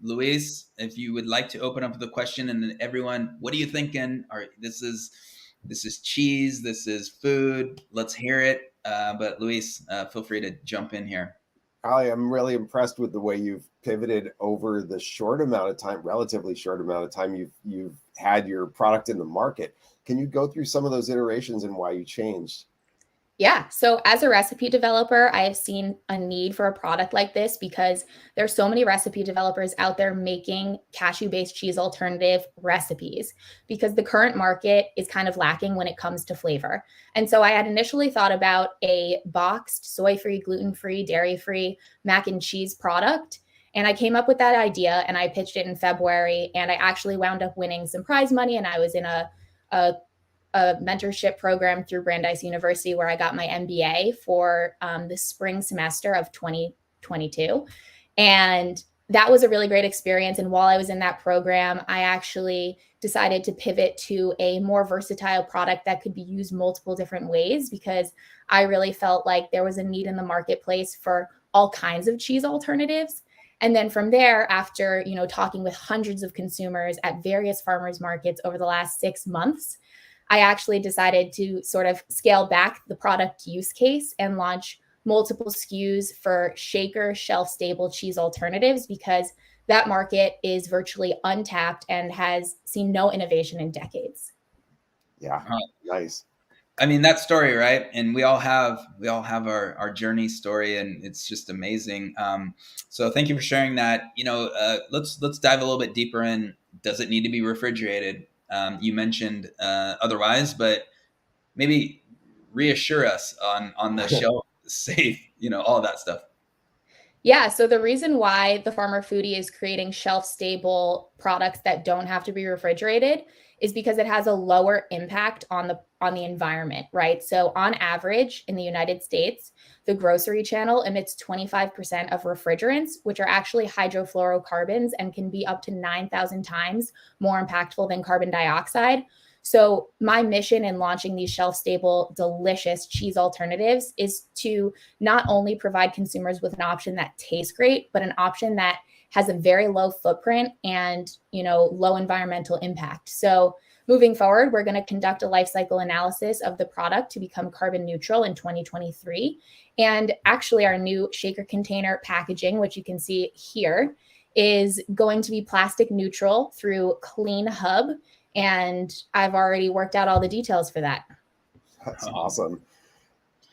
Luis, if you would like to open up the question, and then everyone, what are you thinking? This is cheese, this is food. Let's hear it. But Luis, feel free to jump in here.
Allie, I'm really impressed with the way you've pivoted over the relatively short amount of time you've had your product in the market. Can you go through some of those iterations and why you changed?
Yeah. So as a recipe developer, I have seen a need for a product like this because there's so many recipe developers out there making cashew-based cheese alternative recipes because the current market is kind of lacking when it comes to flavor. And so I had initially thought about a boxed, soy-free, gluten-free, dairy-free mac and cheese product. And I came up with that idea and I pitched it in February, and I actually wound up winning some prize money, and I was in a mentorship program through Brandeis University where I got my MBA for the spring semester of 2022. And that was a really great experience. And while I was in that program, I actually decided to pivot to a more versatile product that could be used multiple different ways because I really felt like there was a need in the marketplace for all kinds of cheese alternatives. And then from there, after talking with hundreds of consumers at various farmers markets over the last 6 months, I actually decided to sort of scale back the product use case and launch multiple SKUs for shaker shelf-stable cheese alternatives because that market is virtually untapped and has seen no innovation in decades.
Yeah, nice.
I mean, that story, right? And we all have our journey story, and it's just amazing. So thank you for sharing that. Let's dive a little bit deeper in. Does it need to be refrigerated? You mentioned otherwise, but maybe reassure us on the shelf safe, all of that stuff.
Yeah, so the reason why the Farmer Foodie is creating shelf-stable products that don't have to be refrigerated is because it has a lower impact on the environment, right? So on average in the United States, the grocery channel emits 25% of refrigerants, which are actually hydrofluorocarbons and can be up to 9,000 times more impactful than carbon dioxide. So my mission in launching these shelf-stable, delicious cheese alternatives is to not only provide consumers with an option that tastes great, but an option that has a very low footprint and, low environmental impact. So moving forward, we're going to conduct a life cycle analysis of the product to become carbon neutral in 2023. And actually our new shaker container packaging, which you can see here, is going to be plastic neutral through Clean Hub. And I've already worked out all the details for that.
That's awesome.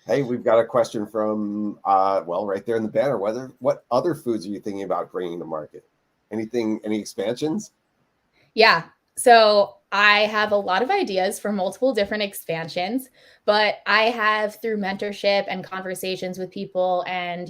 Hey, we've got a question from, right there in the banner. What other foods are you thinking about bringing to market? Any expansions?
Yeah. So I have a lot of ideas for multiple different expansions, but I have, through mentorship and conversations with people and,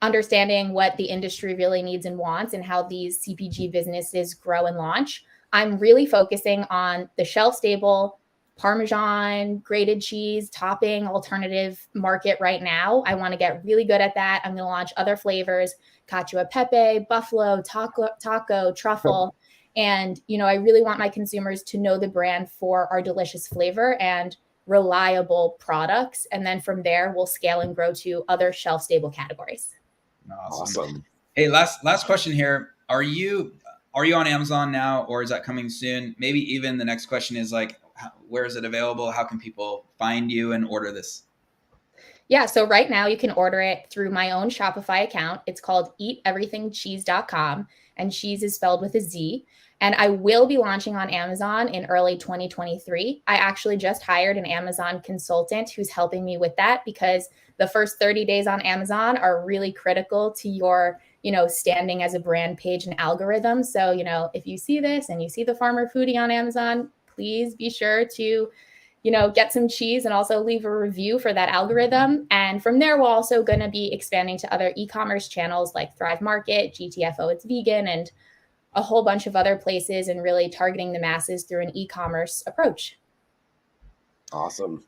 understanding what the industry really needs and wants and how these CPG businesses grow and launch, I'm really focusing on the shelf-stable Parmesan, grated cheese, topping alternative market right now. I want to get really good at that. I'm going to launch other flavors, cacio e pepe, buffalo, taco, truffle. And, I really want my consumers to know the brand for our delicious flavor and reliable products. And then from there, we'll scale and grow to other shelf-stable categories.
Awesome.
Hey, last question here. Are you on Amazon now, or is that coming soon? Maybe even the next question is like, where is it available? How can people find you and order this?
Yeah, so right now you can order it through my own Shopify account. It's called eateverythingcheese.com, and cheese is spelled with a Z. And I will be launching on Amazon in early 2023. I actually just hired an Amazon consultant who's helping me with that, because the first 30 days on Amazon are really critical to your, standing as a brand page and algorithm. So, if you see this and you see the Farmer Foodie on Amazon, please be sure to, get some cheese and also leave a review for that algorithm. And from there, we're also going to be expanding to other e-commerce channels like Thrive Market, GTFO It's Vegan, and a whole bunch of other places, and really targeting the masses through an e-commerce approach.
Awesome.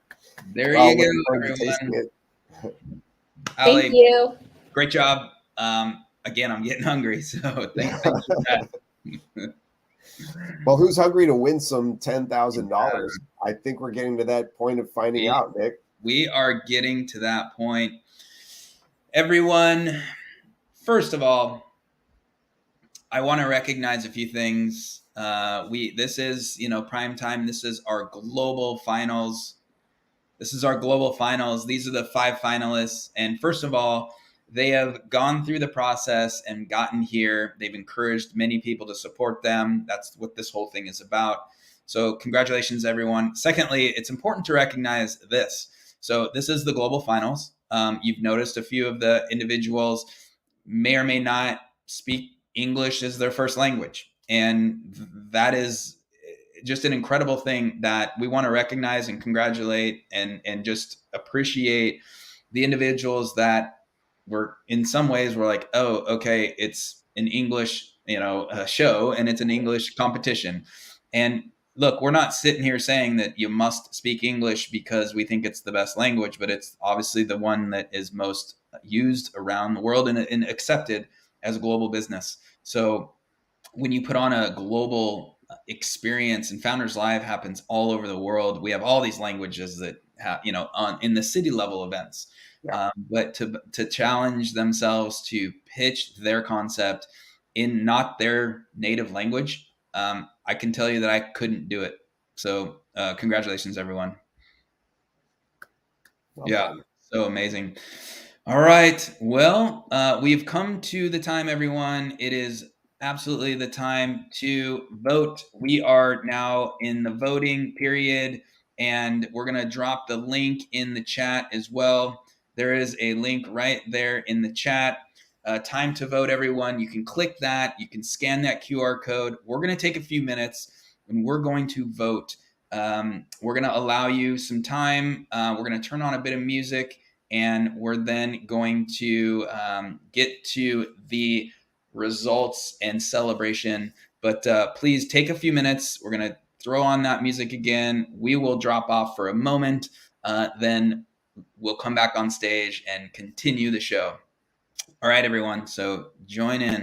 There you go, everyone.
Thank you.
Great job. Again, I'm getting hungry, so thanks for that.
Well, who's hungry to win some $10,000? I think we're getting to that point of finding out, Nick.
We are getting to that point. Everyone, first of all, I want to recognize a few things. This is, prime time. This is our global finals. These are the 5 finalists. And first of all, they have gone through the process and gotten here. They've encouraged many people to support them. That's what this whole thing is about. So congratulations, everyone. Secondly, it's important to recognize this. So this is the global finals. You've noticed a few of the individuals may or may not speak English as their first language. And that is just an incredible thing that we want to recognize and congratulate and just appreciate the individuals that were, in some ways, we're like, oh, okay, it's an English, show, and it's an English competition. And look, we're not sitting here saying that you must speak English because we think it's the best language, but it's obviously the one that is most used around the world and accepted as a global business. So when you put on a global experience, and Founders Live happens all over the world, we have all these languages that have, in the city level events. Yeah. But to challenge themselves to pitch their concept in not their native language, I can tell you that I couldn't do it. So congratulations, everyone. So amazing. All right. Well, we've come to the time, everyone. It is absolutely the time to vote. We are now in the voting period, and we're going to drop the link in the chat as well. There is a link right there in the chat. Time to vote, everyone. You can click that. You can scan that QR code. We're going to take a few minutes, and we're going to vote. We're going to allow you some time. We're going to turn on a bit of music, and we're then going to get to the results and celebration. But please take a few minutes. We're going to throw on that music again. We will drop off for a moment. Then we'll come back on stage and continue the show. All right, everyone. So join in.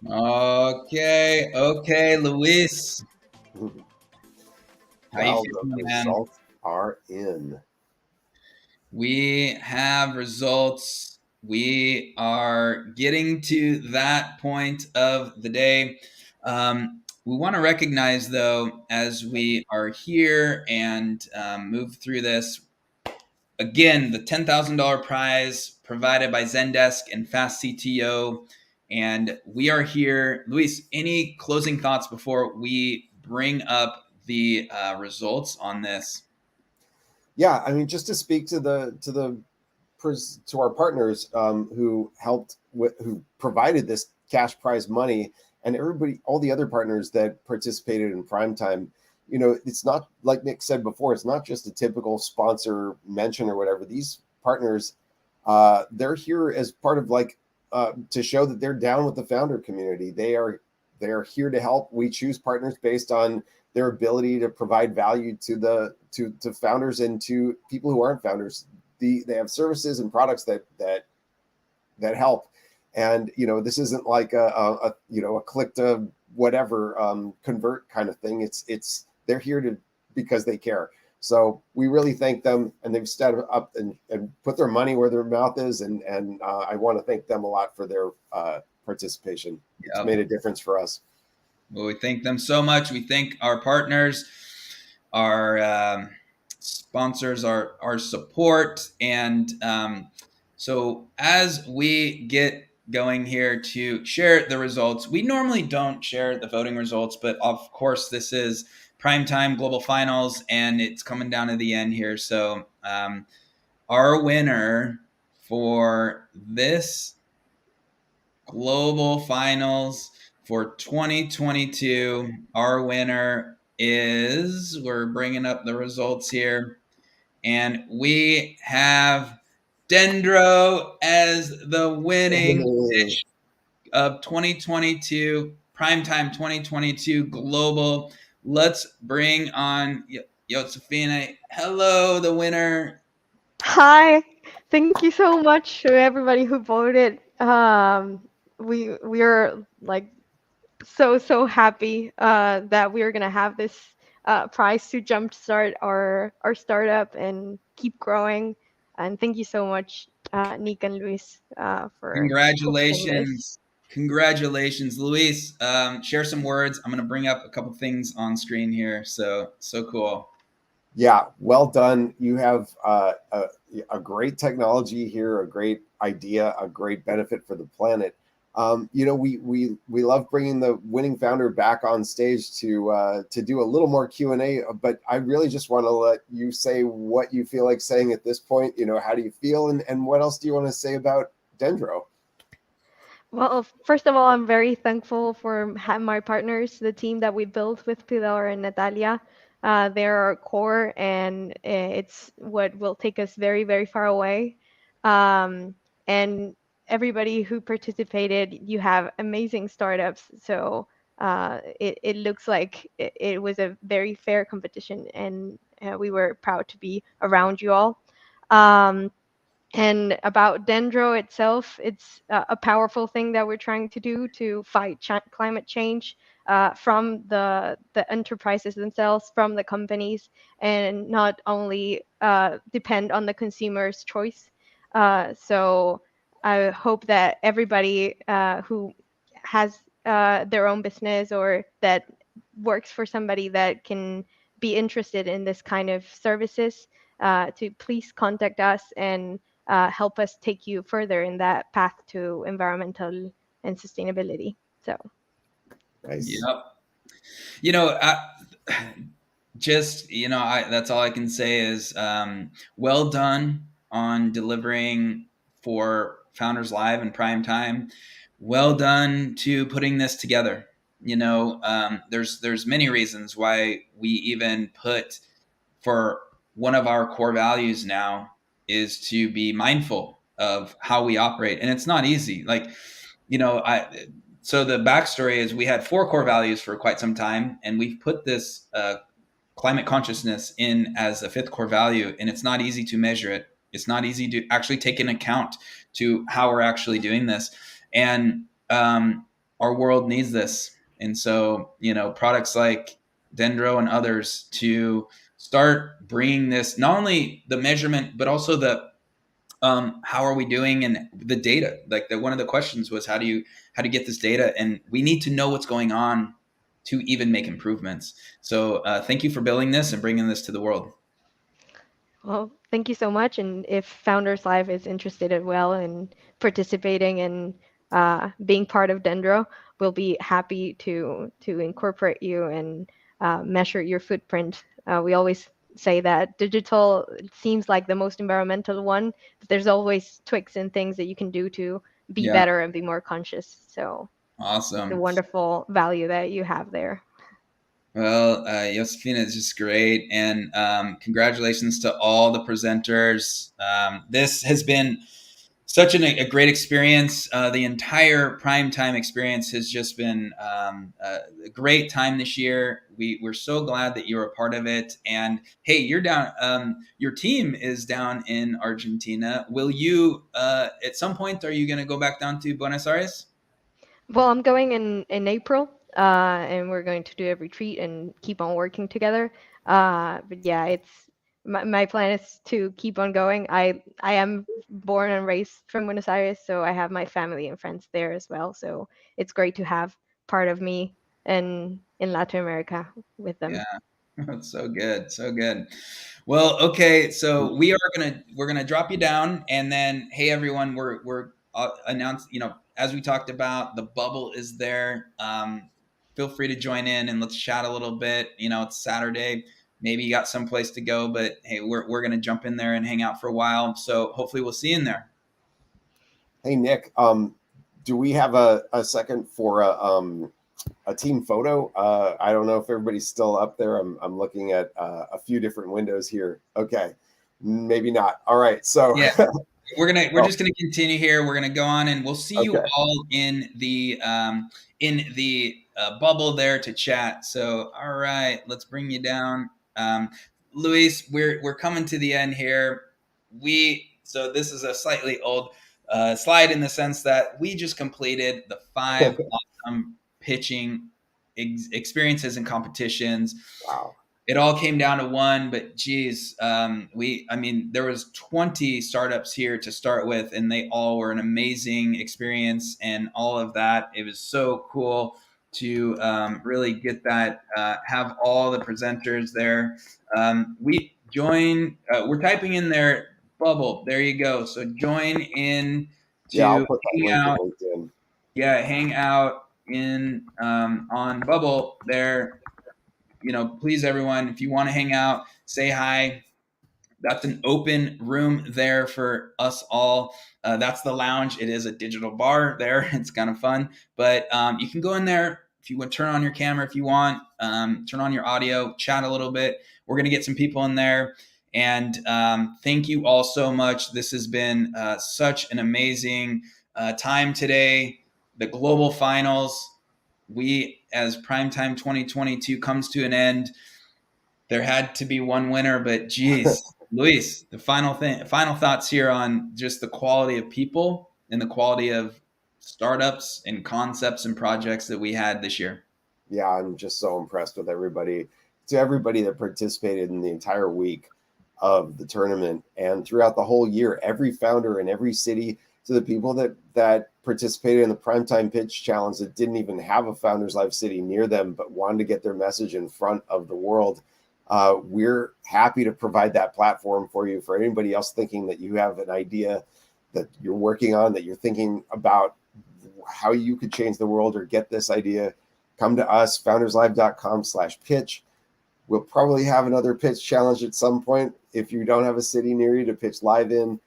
Okay, Luis. How you
Well, the
feeling, man?
results are in.
We have results. We are getting to that point of the day. We want to recognize, though, as we are here and move through this, again, the $10,000 prize provided by Zendesk and Fast CTO. And we are here. Luis, any closing thoughts before we bring up the results on this?
Yeah, I mean, just to speak to our partners who helped who provided this cash prize money, and everybody, all the other partners that participated in primetime. You know, it's not like Nick said before. It's not just a typical sponsor mention or whatever. These partners, they're here as part of to show that they're down with the founder community. They are here to help. We choose partners based on their ability to provide value to founders and to people who aren't founders. They have services and products that help. And this isn't like a click to whatever convert kind of thing. It's they're here because they care. So we really thank them, and they've stepped up and put their money where their mouth is. And I want to thank them a lot for their participation.
Yep.
It's made a difference for us.
Well, we thank them so much. We thank our partners, our sponsors, our support. And so as we get going here to share the results, we normally don't share the voting results, but of course this is primetime global finals and it's coming down to the end here. So our winner for this global finals for 2022, our winner is, we're bringing up the results here, and we have Dendro as the winning dish of 2022, primetime 2022 global. Let's bring on Josefina. Hello, the winner.
Hi, thank you so much to everybody who voted. We are like so happy that we are gonna have this prize to jumpstart our startup and keep growing. And thank you so much, Nick and Luis, for
Congratulations. Congratulations, Luis. Share some words. I'm going to bring up a couple things on screen here. So cool.
Yeah, well done. You have a great technology here, a great idea, a great benefit for the planet. We love bringing the winning founder back on stage to do a little more Q&A, but I really just want to let you say what you feel like saying at this point. How do you feel, and what else do you want to say about Dendro?
Well, first of all, I'm very thankful for my partners, the team that we built with Pilar and Natalia. They're our core, and it's what will take us very, very far away. And everybody who participated, you have amazing startups. So it looks like it was a very fair competition, and we were proud to be around you all. And about Dendro itself, it's a powerful thing that we're trying to do to fight climate change from the enterprises themselves, from the companies, and not only depend on the consumer's choice. So I hope that everybody who has their own business or that works for somebody that can be interested in this kind of services to please contact us and help us take you further in that path to environmental and sustainability. So,
nice.
Yep. That's all I can say is well done on delivering for Founders Live and Prime Time. Well done to putting this together. There's many reasons why we even put, for one of our core values now is to be mindful of how we operate. And it's not easy. So the backstory is we had 4 core values for quite some time, and we've put this climate consciousness in as a 5th core value, and it's not easy to measure it. It's not easy to actually take an account to how we're actually doing this. And our world needs this. And so, products like Dendro and others to start bringing this, not only the measurement, but also the how are we doing, and the data. Like one of the questions was how do you get this data, and we need to know what's going on to even make improvements. So thank you for building this and bringing this to the world.
Well, thank you so much. And if Founders Live is interested as well in participating and being part of Dendro, we'll be happy to incorporate you and measure your footprint. We always say that digital seems like the most environmental one, but there's always tweaks and things that you can do to be better and be more conscious. So
awesome.
the wonderful value that you have there.
Well, Josefina is just great. And congratulations to all the presenters. This has been such a great experience. The entire primetime experience has just been a great time this year. We're so glad that you're a part of it. And hey, you're down. Your team is down in Argentina. Will you, at some point, are you going to go back down to Buenos Aires?
Well, I'm going in April, and we're going to do a retreat and keep on working together. But yeah, it's my plan is to keep on going. I am born and raised from Buenos Aires, so I have my family and friends there as well. So it's great to have part of me in Latin America with them.
Yeah. That's so good. So good. Well, okay. So we're gonna drop you down, and then hey everyone, we're announced, as we talked about, the bubble is there. Feel free to join in and let's chat a little bit. It's Saturday. Maybe you got someplace to go, but hey, we're gonna jump in there and hang out for a while. So hopefully we'll see you in there.
Hey Nick, do we have a second for a team photo? I don't know if everybody's still up there. I'm looking at a few different windows here. Okay, maybe not. All right, so
yeah, we're just gonna continue here. We're gonna go on, and we'll see you all in the bubble there to chat. So all right, let's bring you down. Luis, we're coming to the end here. So this is a slightly old slide in the sense that we just completed the 5 awesome pitching experiences and competitions.
Wow.
It all came down to one, but geez, there was 20 startups here to start with, and they all were an amazing experience and all of that. It was so cool to really get that, have all the presenters there. We're typing in their bubble. There you go. So join in to
I'll put that
hang
link
out.
in LinkedIn.
Yeah, hang out in on bubble there. Please everyone, if you want to hang out, say hi. That's an open room there for us all. That's the lounge. It is a digital bar there. It's kind of fun, but you can go in there if you want to turn on your camera, if you want, turn on your audio, chat a little bit. We're going to get some people in there. And thank you all so much. This has been such an amazing time today. The global finals, as Primetime 2022 comes to an end, there had to be one winner, but geez, Luis, the final thoughts here on just the quality of people and the quality of startups and concepts and projects that we had this year.
Yeah, I'm just so impressed with everybody. To everybody that participated in the entire week of the tournament and throughout the whole year, every founder in every city, to the people that participated in the Primetime Pitch Challenge that didn't even have a Founders Live city near them, but wanted to get their message in front of the world. We're happy to provide that platform for you. For anybody else thinking that you have an idea that you're working on, that you're thinking about how you could change the world or get this idea, come to us, founderslive.com/pitch. We'll probably have another pitch challenge at some point. If you don't have a city near you to pitch live in,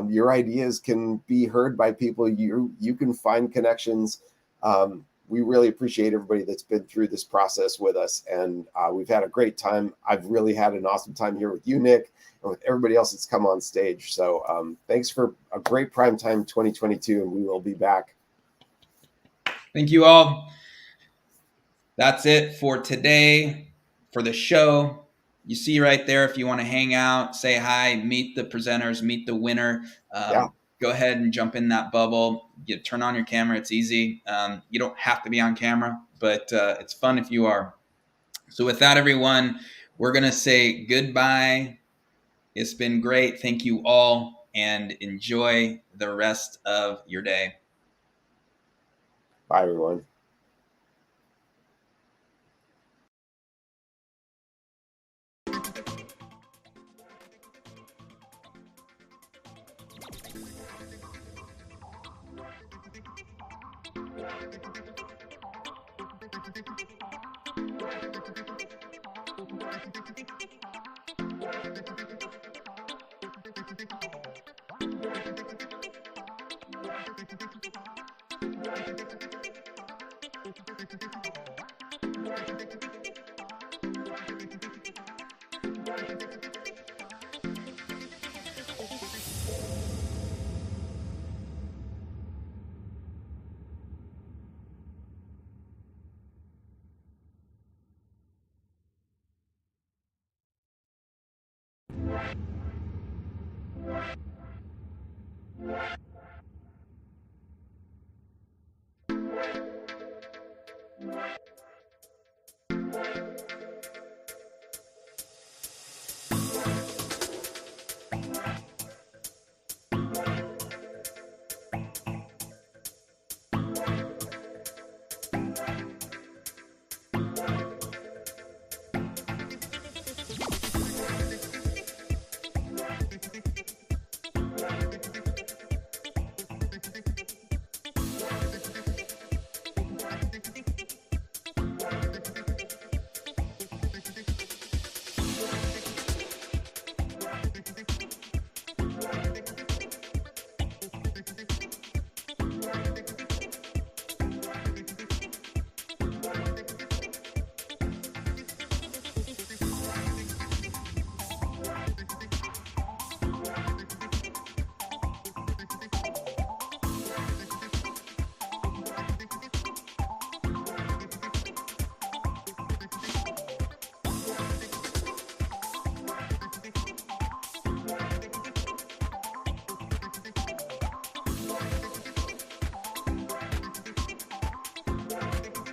your ideas can be heard by people. You can find connections. We really appreciate everybody that's been through this process with us, and we've had a great time. I've really had an awesome time here with you, Nick, and with everybody else that's come on stage. So thanks for a great Primetime 2022, and we will be back.
Thank you all. That's it for today, for the show. You see right there, if you want to hang out, say hi, meet the presenters, meet the winner. go ahead and jump in that bubble. You turn on your camera. It's easy. You don't have to be on camera, but it's fun if you are. So with that, everyone, we're going to say goodbye. It's been great. Thank you all, and enjoy the rest of your day.
Bye, everyone.